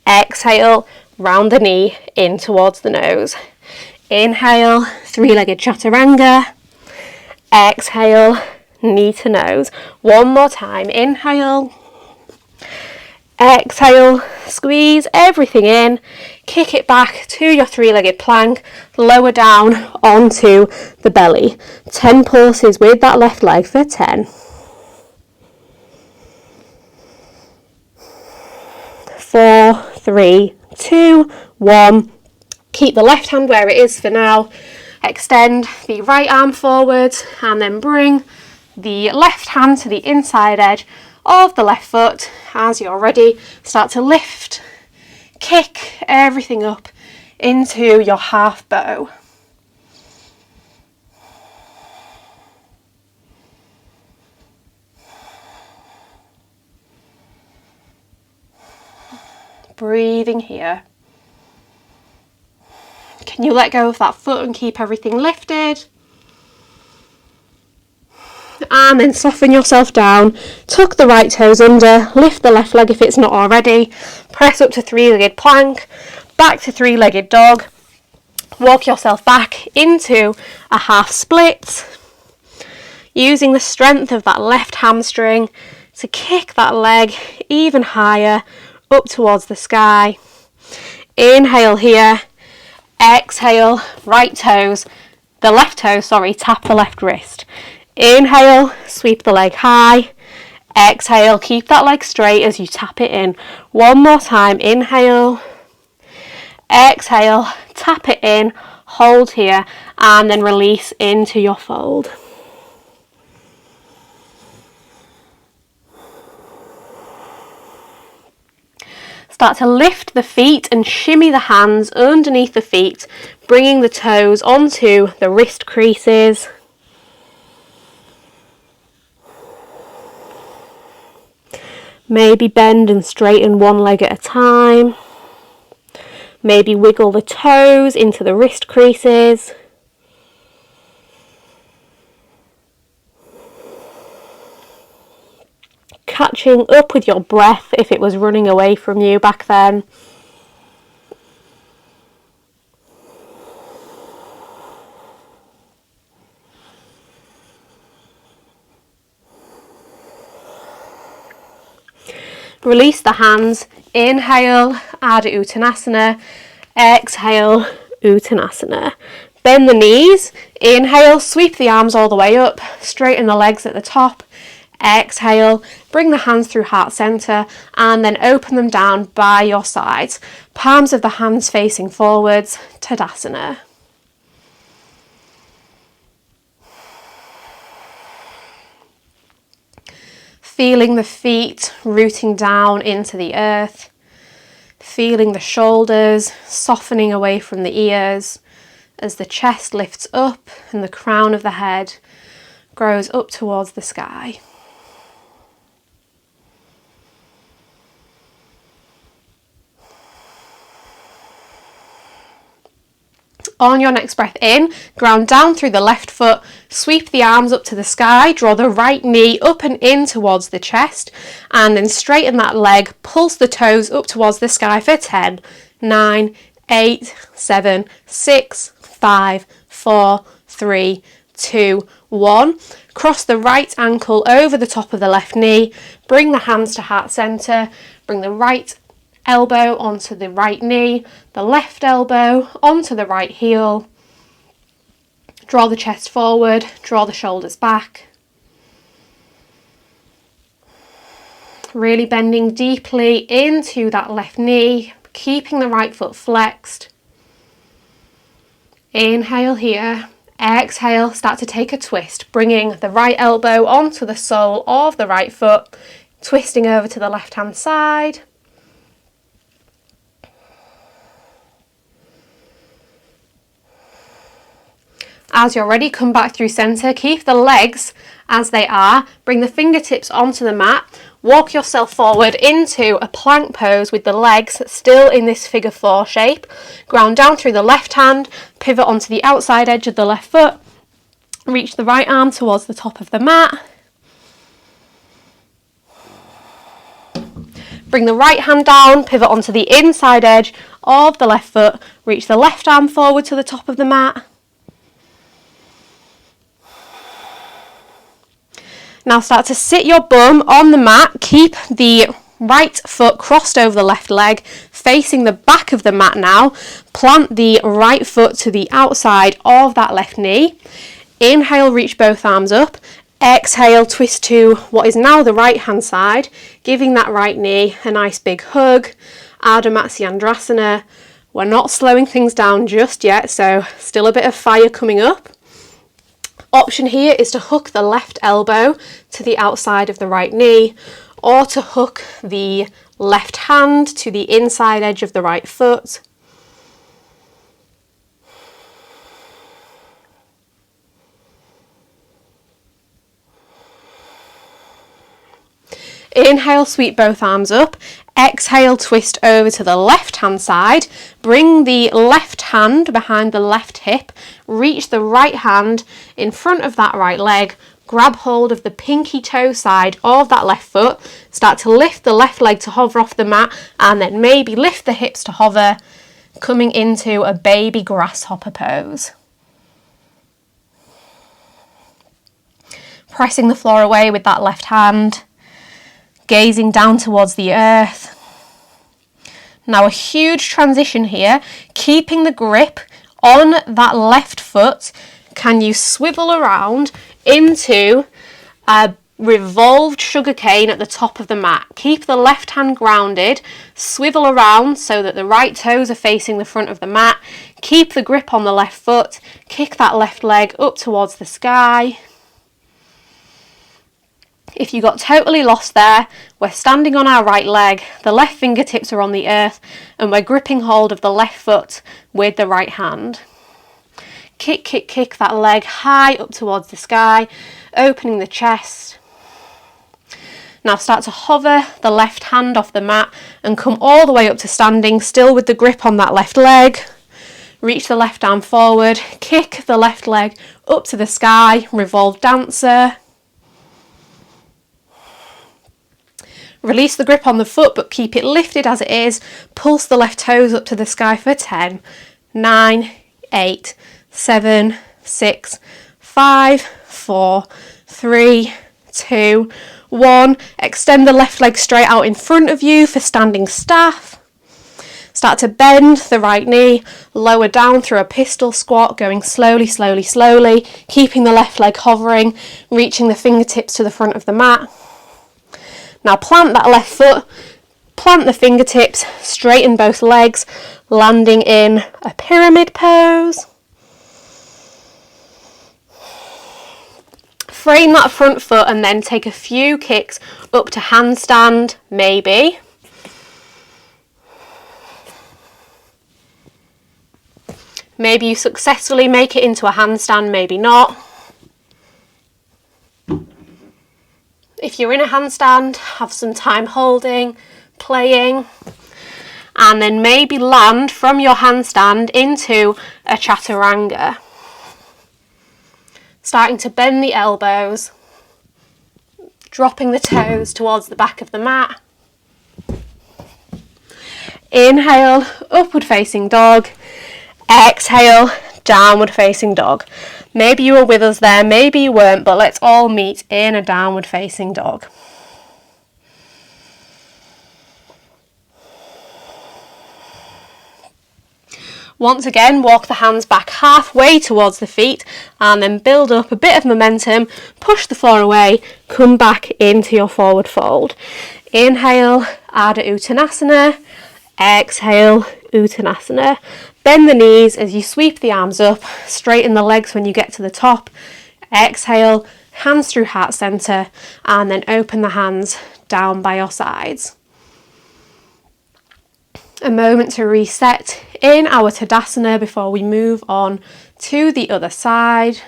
Exhale, round the knee in towards the nose. Inhale, 3-legged chaturanga. Exhale, knee to nose. 1 more time. Inhale. Exhale, squeeze everything in. Kick it back to your 3-legged plank. Lower down onto the belly. 10 pulses with that left leg for 10. 4, 3, 2, 1. Keep the left hand where it is for now. Extend the right arm forwards and then bring the left hand to the inside edge of the left foot. As you're ready, start to lift, kick everything up into your half bow. Breathing here. Can you let go of that foot and keep everything lifted? And then soften yourself down. Tuck the right toes under. Lift the left leg if it's not already. Press up to 3-legged plank. Back to 3-legged dog. Walk yourself back into a half split. Using the strength of that left hamstring to kick that leg even higher up towards the sky. Inhale here. Exhale, right toes, the left toe, tap the left wrist. Inhale, sweep the leg high. Exhale, keep that leg straight as you tap it in. 1 more time. Inhale. Exhale, tap it in, hold here, and then release into your fold. Start to lift the feet and shimmy the hands underneath the feet, bringing the toes onto the wrist creases. Maybe bend and straighten one leg at a time. Maybe wiggle the toes into the wrist creases. Catching up with your breath if it was running away from you back then. Release the hands. Inhale, Ardha Uttanasana. Exhale, Uttanasana. Bend the knees. Inhale, sweep the arms all the way up. Straighten the legs at the top. Exhale, bring the hands through heart center and then open them down by your sides. Palms of the hands facing forwards, Tadasana. Feeling the feet rooting down into the earth. Feeling the shoulders softening away from the ears as the chest lifts up and the crown of the head grows up towards the sky. On your next breath in, ground down through the left foot, sweep the arms up to the sky, draw the right knee up and in towards the chest, and then straighten that leg, pulse the toes up towards the sky for 10, 9, 8, 7, 6, 5, 4, 3, 2, 1. Cross the right ankle over the top of the left knee, bring the hands to heart center, bring the right elbow onto the right knee, the left elbow onto the right heel. Draw the chest forward, draw the shoulders back. Really bending deeply into that left knee, keeping the right foot flexed. Inhale here. Exhale, start to take a twist, bringing the right elbow onto the sole of the right foot, twisting over to the left hand side. As you're ready, come back through center, keep the legs as they are, bring the fingertips onto the mat, walk yourself forward into a plank pose with the legs still in this figure 4 shape, ground down through the left hand, pivot onto the outside edge of the left foot, reach the right arm towards the top of the mat, bring the right hand down, pivot onto the inside edge of the left foot, reach the left arm forward to the top of the mat. Now start to sit your bum on the mat, keep the right foot crossed over the left leg, facing the back of the mat now. Plant the right foot to the outside of that left knee. Inhale, reach both arms up. Exhale, twist to what is now the right hand side, giving that right knee a nice big hug. Ardha Matsyendrasana. We're not slowing things down just yet, so still a bit of fire coming up. Option here is to hook the left elbow to the outside of the right knee, or to hook the left hand to the inside edge of the right foot. Inhale, sweep both arms up. Exhale, twist over to the left hand side. Bring the left hand behind the left hip. Reach the right hand in front of that right leg. Grab hold of the pinky toe side of that left foot. Start to lift the left leg to hover off the mat, and then maybe lift the hips to hover, coming into a baby grasshopper pose. Pressing the floor away with that left hand. Gazing down towards the earth. Now a huge transition here, keeping the grip on that left foot. Can you swivel around into a revolved sugar cane at the top of the mat? Keep the left hand grounded, swivel around so that the right toes are facing the front of the mat. Keep the grip on the left foot, kick that left leg up towards the sky. If you got totally lost there, we're standing on our right leg, the left fingertips are on the earth, and we're gripping hold of the left foot with the right hand. Kick, kick, kick that leg high up towards the sky, opening the chest. Now start to hover the left hand off the mat and come all the way up to standing, still with the grip on that left leg. Reach the left arm forward, kick the left leg up to the sky, revolve dancer. Release the grip on the foot, but keep it lifted as it is. Pulse the left toes up to the sky for 10, 9, 8, 7, 6, 5, 4, 3, 2, 1. Extend the left leg straight out in front of you for standing staff. Start to bend the right knee, lower down through a pistol squat, going slowly, slowly, slowly, keeping the left leg hovering, reaching the fingertips to the front of the mat. Now plant that left foot, plant the fingertips, straighten both legs, landing in a pyramid pose. Frame that front foot and then take a few kicks up to handstand, maybe. Maybe you successfully make it into a handstand, maybe not. If you're in a handstand, have some time holding, playing, and then maybe land from your handstand into a chaturanga. Starting to bend the elbows, dropping the toes towards the back of the mat. Inhale, upward facing dog. Exhale, downward facing dog. Maybe you were with us there, maybe you weren't, but let's all meet in a downward facing dog. Once again, walk the hands back halfway towards the feet and then build up a bit of momentum, push the floor away, come back into your forward fold. Inhale, Ardha Uttanasana. Exhale, Uttanasana. Bend the knees as you sweep the arms up, straighten the legs when you get to the top. Exhale, hands through heart center, and then open the hands down by your sides. A moment to reset in our Tadasana before we move on to the other side.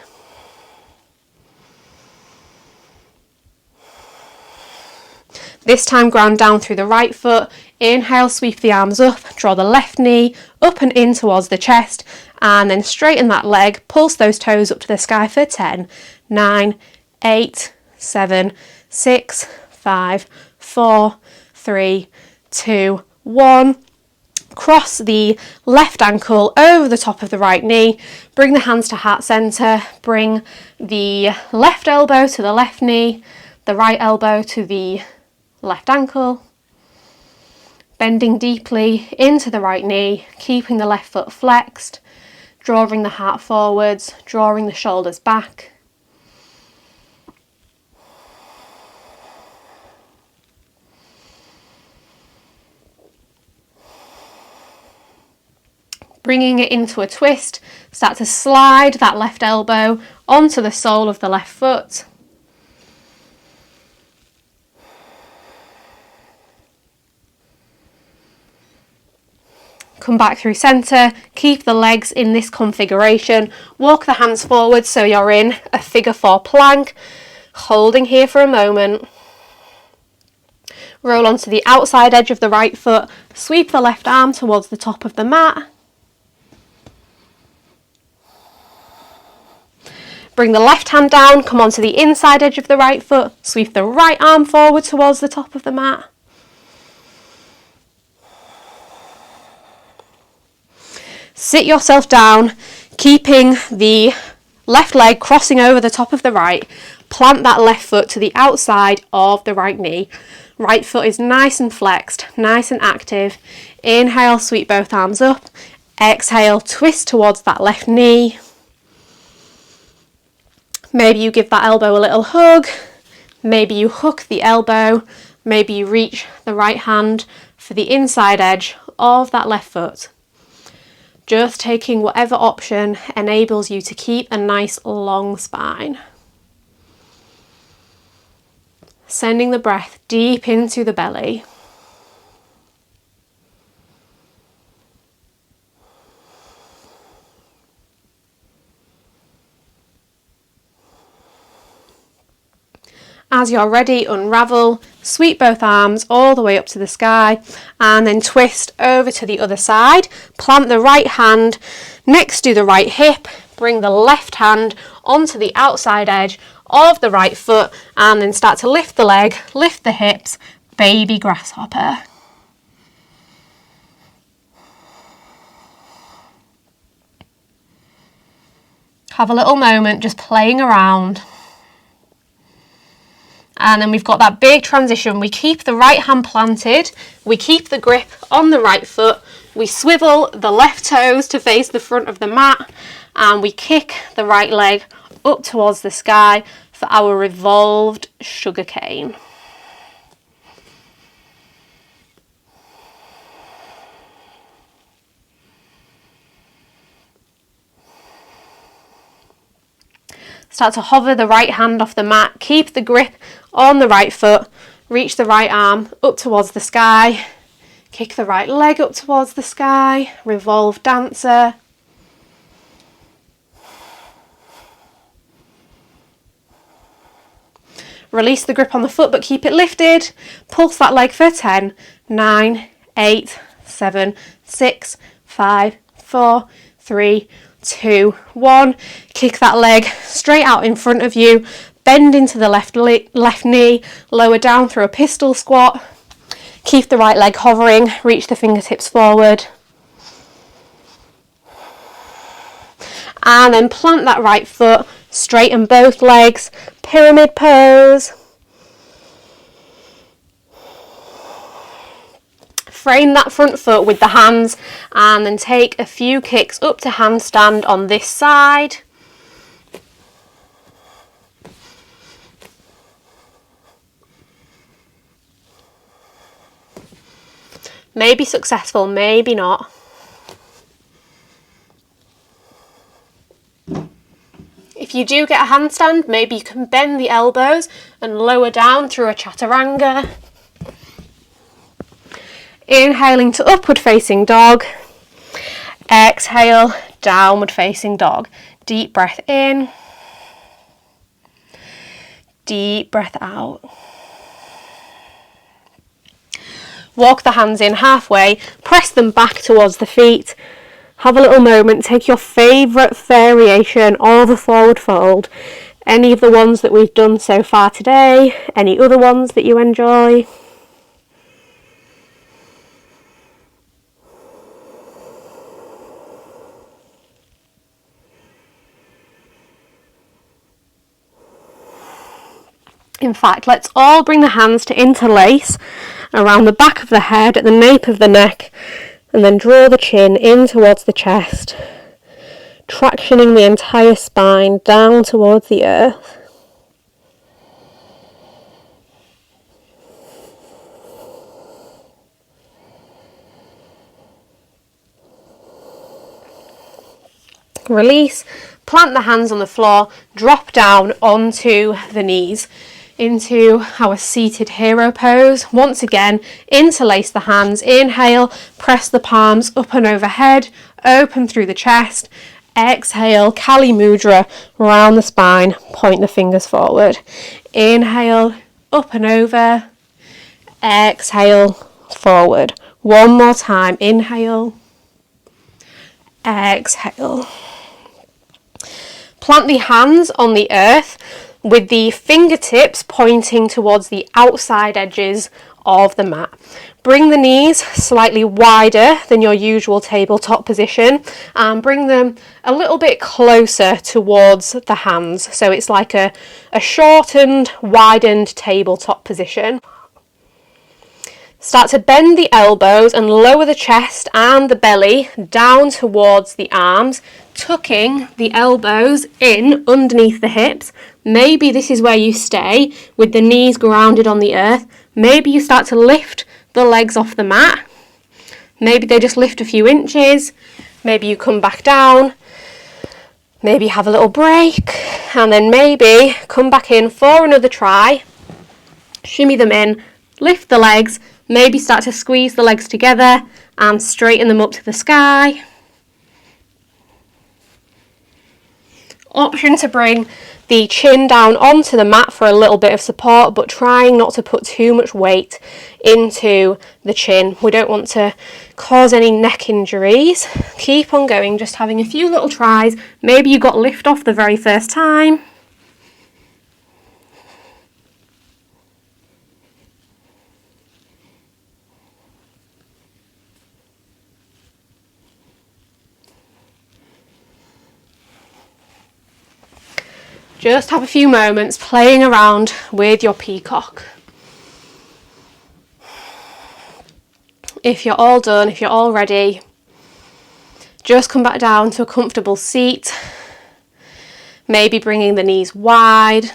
This time ground down through the right foot. Inhale, sweep the arms up, draw the left knee up and in towards the chest, and then straighten that leg, pulse those toes up to the sky for 10, 9, 8, 7, 6, 5, 4, 3, 2, 1. Cross the left ankle over the top of the right knee, bring the hands to heart center, bring the left elbow to the left knee, the right elbow to the left ankle, bending deeply into the right knee, keeping the left foot flexed, drawing the heart forwards, drawing the shoulders back. Bringing it into a twist, start to slide that left elbow onto the sole of the left foot. Come back through center, keep the legs in this configuration, walk the hands forward so you're in a figure 4 plank, holding here for a moment. Roll onto the outside edge of the right foot, sweep the left arm towards the top of the mat. Bring the left hand down, come onto the inside edge of the right foot, sweep the right arm forward towards the top of the mat. Sit yourself down, keeping the left leg crossing over the top of the right. Plant that left foot to the outside of the right knee. Right foot is nice and flexed, nice and active. Inhale, sweep both arms up. Exhale, twist towards that left knee. Maybe you give that elbow a little hug. Maybe you hook the elbow. Maybe you reach the right hand for the inside edge of that left foot. Just taking whatever option enables you to keep a nice long spine. Sending the breath deep into the belly. As you're ready, unravel, sweep both arms all the way up to the sky and then twist over to the other side. Plant the right hand next to the right hip, bring the left hand onto the outside edge of the right foot and then start to lift the leg, lift the hips, baby grasshopper. Have a little moment just playing around. And then we've got that big transition. We keep the right hand planted, we keep the grip on the right foot, we swivel the left toes to face the front of the mat, and we kick the right leg up towards the sky for our revolved sugar cane. Start to hover the right hand off the mat, keep the grip on the right foot, reach the right arm up towards the sky, kick the right leg up towards the sky, revolve dancer. Release the grip on the foot, but keep it lifted. Pulse that leg for 10, 9, 8, 7, 6, 5, 4, 3, 2, 1. Kick that leg straight out in front of you. Bend into the left knee. Lower down through a pistol squat. Keep the right leg hovering. Reach the fingertips forward. And then plant that right foot. Straighten both legs. Pyramid pose. Frame that front foot with the hands and then take a few kicks up to handstand on this side. Maybe successful, maybe not. If you do get a handstand, maybe you can bend the elbows and lower down through a chaturanga. Inhaling to upward facing dog. Exhale, downward facing dog. Deep breath in. Deep breath out. Walk the hands in halfway, press them back towards the feet. Have a little moment, take your favourite variation of a forward fold. Any of the ones that we've done so far today, any other ones that you enjoy. In fact, let's all bring the hands to interlace around the back of the head, at the nape of the neck, and then draw the chin in towards the chest, tractioning the entire spine down towards the earth. Release, plant the hands on the floor, drop down onto the knees into our seated hero pose. Once again, interlace the hands, inhale, press the palms up and overhead, open through the chest. Exhale, Kali Mudra, round the spine, point the fingers forward. Inhale, up and over. Exhale, forward. One more time, inhale. Exhale. Plant the hands on the earth with the fingertips pointing towards the outside edges of the mat. Bring the knees slightly wider than your usual tabletop position and bring them a little bit closer towards the hands. So it's like a shortened, widened tabletop position. Start to bend the elbows and lower the chest and the belly down towards the arms, tucking the elbows in underneath the hips. Maybe this is where you stay with the knees grounded on the earth. Maybe you start to lift the legs off the mat. Maybe they just lift a few inches. Maybe you come back down. Maybe have a little break and then maybe come back in for another try. Shimmy them in, lift the legs. Maybe start to squeeze the legs together and straighten them up to the sky. Option to bring the chin down onto the mat for a little bit of support, but trying not to put too much weight into the chin. We don't want to cause any neck injuries. Keep on going, just having a few little tries. Maybe you got lift off the very first time. Just have a few moments playing around with your peacock. If you're all done, if you're all ready, just come back down to a comfortable seat. Maybe bringing the knees wide.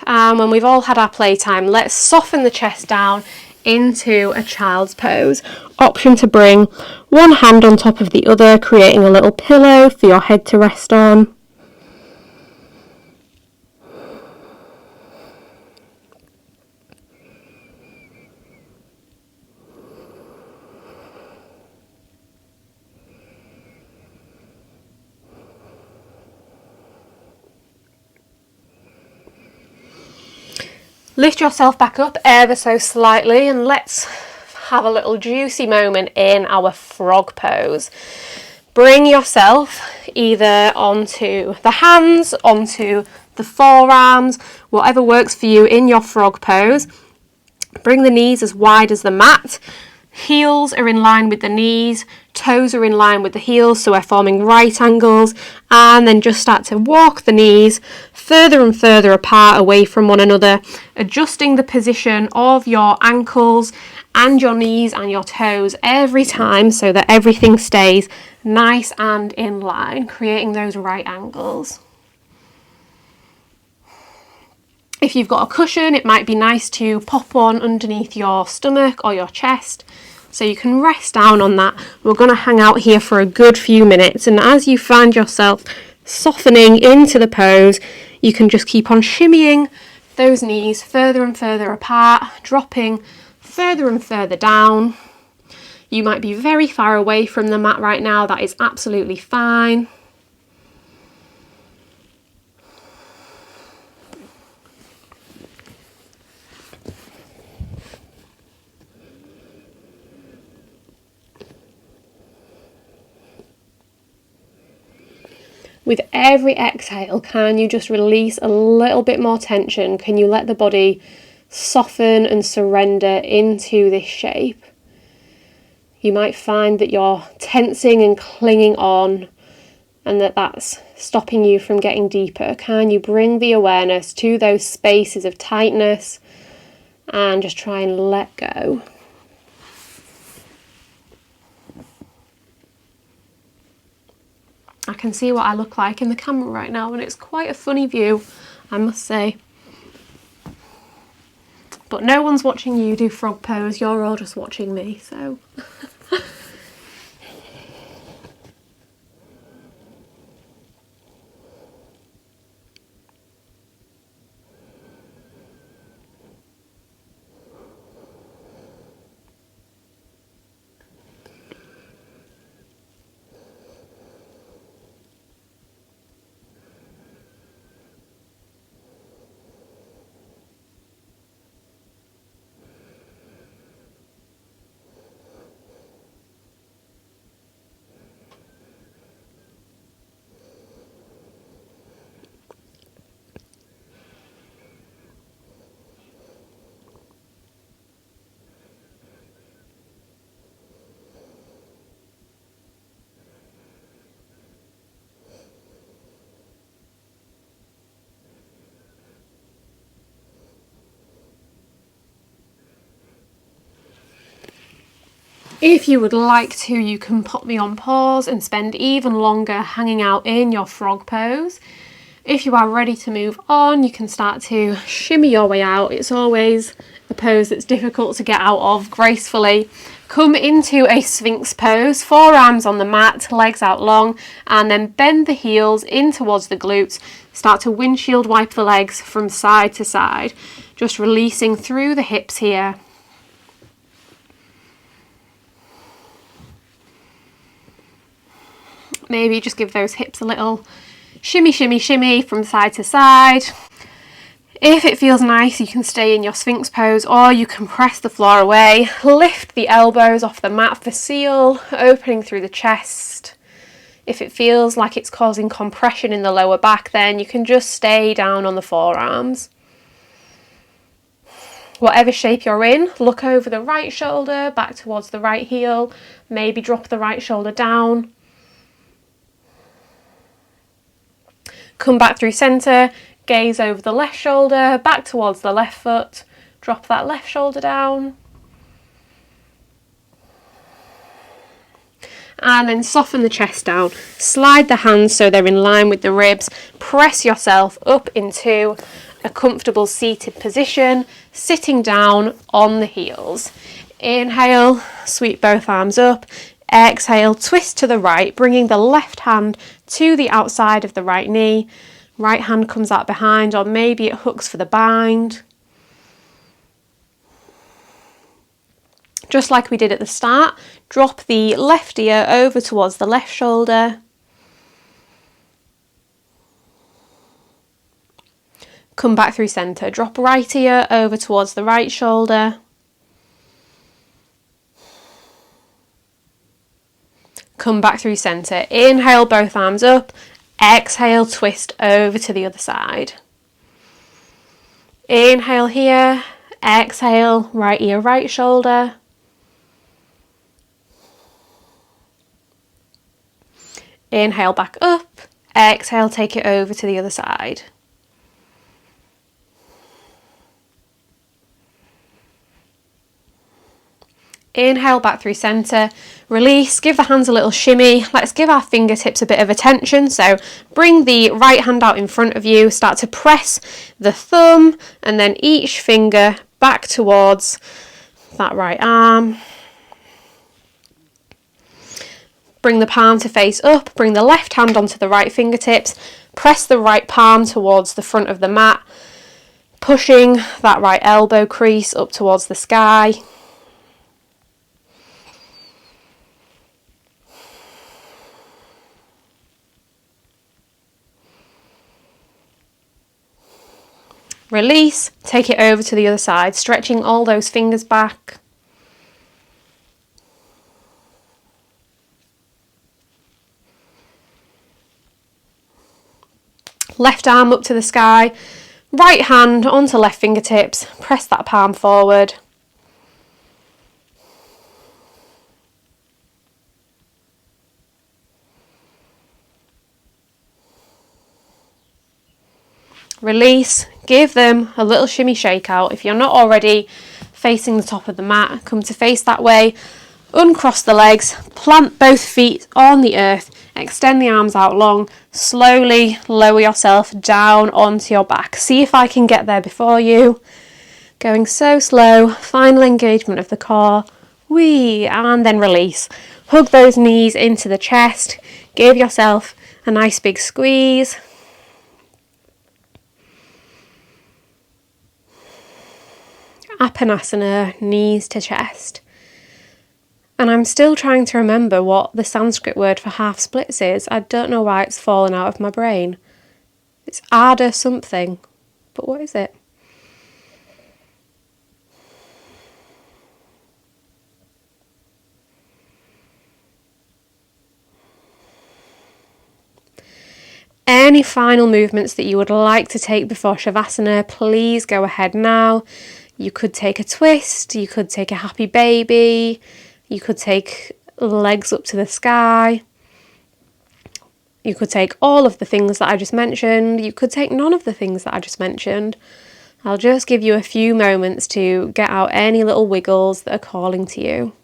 And when we've all had our playtime, let's soften the chest down into a child's pose. Option to bring one hand on top of the other, creating a little pillow for your head to rest on. Lift yourself back up ever so slightly and let's have a little juicy moment in our frog pose. Bring yourself either onto the hands, onto the forearms, whatever works for you in your frog pose. Bring the knees as wide as the mat. Heels are in line with the knees, toes are in line with the heels, so we're forming right angles, and then just start to walk the knees further and further apart away from one another, adjusting the position of your ankles and your knees and your toes every time so that everything stays nice and in line, creating those right angles. If you've got a cushion, it might be nice to pop one underneath your stomach or your chest so you can rest down on that. We're going to hang out here for a good few minutes, and as you find yourself softening into the pose, you can just keep on shimmying those knees further and further apart, dropping further and further down. You might be very far away from the mat right now, that is absolutely fine. With every exhale, can you just release a little bit more tension? Can you let the body soften and surrender into this shape? You might find that you're tensing and clinging on and that's stopping you from getting deeper. Can you bring the awareness to those spaces of tightness and just try and let go? I can see what I look like in the camera right now, and it's quite a funny view, I must say. But no one's watching you do frog pose, you're all just watching me, so... If you would like to, you can pop me on pause and spend even longer hanging out in your frog pose. If you are ready to move on, you can start to shimmy your way out. It's always a pose that's difficult to get out of gracefully. Come into a Sphinx pose, forearms on the mat, legs out long, and then bend the heels in towards the glutes. Start to windshield wipe the legs from side to side, just releasing through the hips here. Maybe just give those hips a little shimmy, shimmy, shimmy from side to side. If it feels nice, you can stay in your Sphinx pose, or you can press the floor away. Lift the elbows off the mat for seal, opening through the chest. If it feels like it's causing compression in the lower back, then you can just stay down on the forearms. Whatever shape you're in, look over the right shoulder, back towards the right heel. Maybe drop the right shoulder down. Come back through centre, gaze over the left shoulder, back towards the left foot, drop that left shoulder down. And then soften the chest down, slide the hands so they're in line with the ribs, press yourself up into a comfortable seated position, sitting down on the heels. Inhale, sweep both arms up. Exhale, twist to the right, bringing the left hand to the outside of the right knee. Right hand comes out behind, or maybe it hooks for the bind. Just like we did at the start, drop the left ear over towards the left shoulder. Come back through centre. Drop right ear over towards the right shoulder. Come back through centre. Inhale, both arms up. Exhale, twist over to the other side. Inhale here. Exhale, right ear, right shoulder. Inhale, back up. Exhale, take it over to the other side. Inhale, back through centre. Release, give the hands a little shimmy. Let's give our fingertips a bit of attention. So bring the right hand out in front of you. Start to press the thumb and then each finger back towards that right arm. Bring the palm to face up. Bring the left hand onto the right fingertips. Press the right palm towards the front of the mat. Pushing that right elbow crease up towards the sky. Release, take it over to the other side, stretching all those fingers back. Left arm up to the sky, right hand onto left fingertips, press that palm forward. Release, give them a little shimmy shake out. If you're not already facing the top of the mat, come to face that way, uncross the legs, plant both feet on the earth, extend the arms out long, slowly lower yourself down onto your back. See if I can get there before you. Going so slow, final engagement of the core, whee, and then release. Hug those knees into the chest, give yourself a nice big squeeze. Apanasana, knees to chest. And I'm still trying to remember what the Sanskrit word for half splits is. I don't know why it's fallen out of my brain. It's Ardha something, but what is it? Any final movements that you would like to take before Shavasana, please go ahead now. You could take a twist, you could take a happy baby, you could take legs up to the sky, you could take all of the things that I just mentioned, you could take none of the things that I just mentioned. I'll just give you a few moments to get out any little wiggles that are calling to you.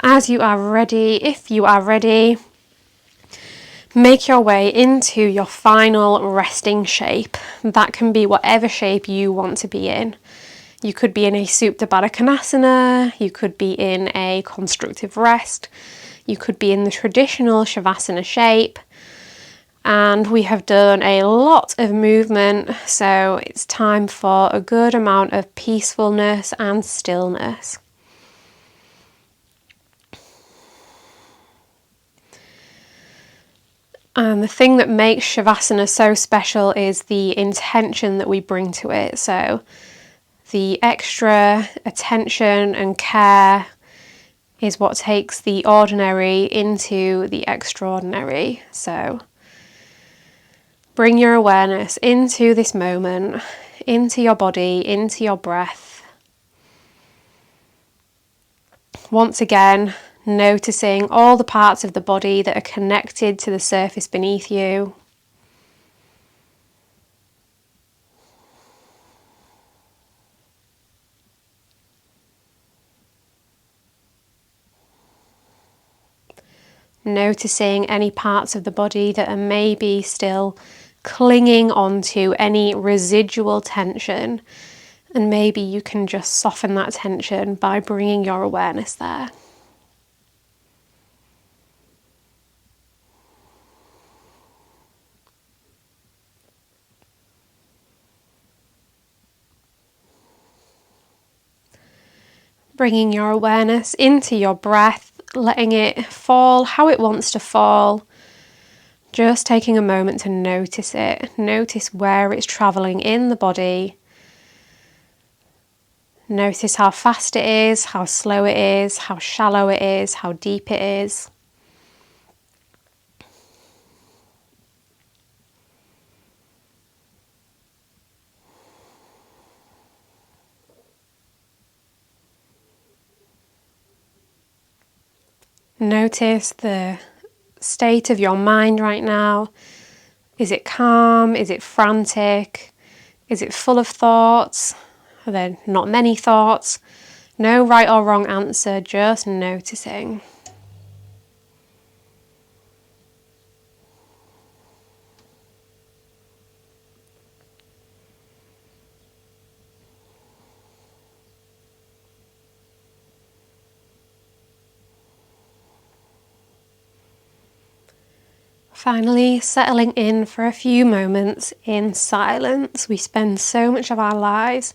As you are ready, if you are ready, make your way into your final resting shape. That can be whatever shape you want to be in. You could be in a Supta Baddha Konasana, you could be in a constructive rest, you could be in the traditional Shavasana shape. And we have done a lot of movement, so it's time for a good amount of peacefulness and stillness. And the thing that makes Shavasana so special is the intention that we bring to it. So the extra attention and care is what takes the ordinary into the extraordinary. So bring your awareness into this moment, into your body, into your breath. Once again, noticing all the parts of the body that are connected to the surface beneath you. Noticing any parts of the body that are maybe still clinging onto any residual tension, And maybe you can just soften that tension by bringing your awareness there. Bringing your awareness into your breath, letting it fall how it wants to fall. Just taking a moment to notice it. Notice where it's travelling in the body. Notice how fast it is, how slow it is, how shallow it is, how deep it is. Notice the state of your mind right now. Is it calm? Is it frantic? Is it full of thoughts? Are there not many thoughts? No right or wrong answer, just noticing. Finally, settling in for a few moments in silence. We spend so much of our lives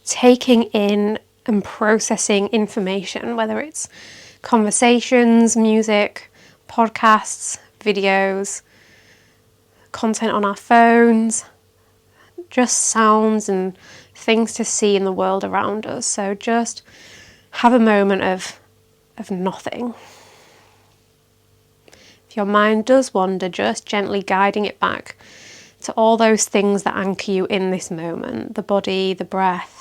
taking in and processing information, whether it's conversations, music, podcasts, videos, content on our phones, just sounds and things to see in the world around us. So just have a moment of nothing. If your mind does wander, just gently guiding it back to all those things that anchor you in this moment, the body, the breath.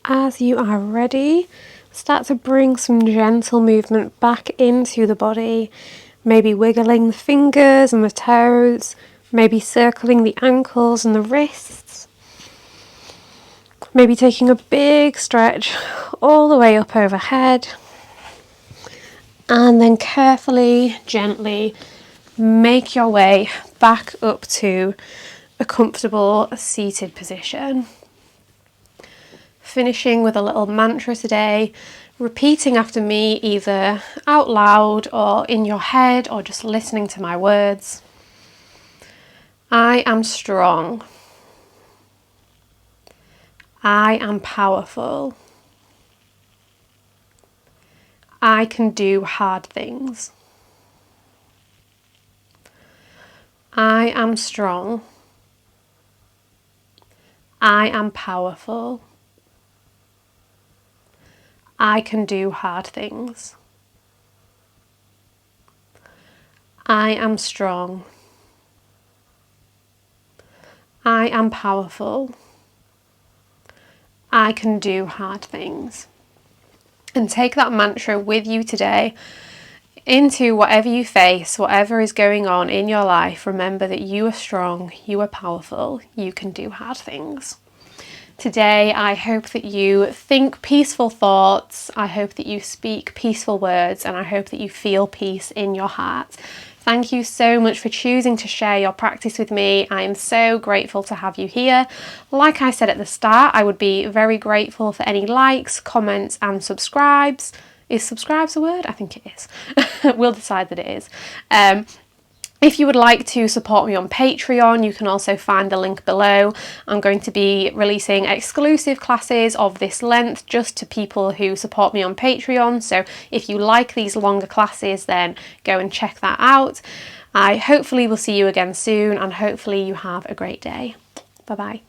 As you are ready, start to bring some gentle movement back into the body, maybe wiggling the fingers and the toes, maybe circling the ankles and the wrists, maybe taking a big stretch all the way up overhead, and then carefully, gently make your way back up to a comfortable seated position. Finishing with a little mantra today, repeating after me either out loud or in your head or just listening to my words. I am strong. I am powerful. I can do hard things. I am strong. I am powerful. I can do hard things. I am strong. I am powerful. I can do hard things. And take that mantra with you today into whatever you face, whatever is going on in your life. Remember that you are strong, you are powerful, you can do hard things. Today, I hope that you think peaceful thoughts, I hope that you speak peaceful words, and I hope that you feel peace in your heart. Thank you so much for choosing to share your practice with me. I am so grateful to have you here. Like I said at the start, I would be very grateful for any likes, comments, and subscribes. Is subscribes a word? I think it is. We'll decide that it is. If you would like to support me on Patreon, you can also find the link below. I'm going to be releasing exclusive classes of this length just to people who support me on Patreon. So if you like these longer classes, then go and check that out. I hopefully will see you again soon, and hopefully you have a great day. Bye bye.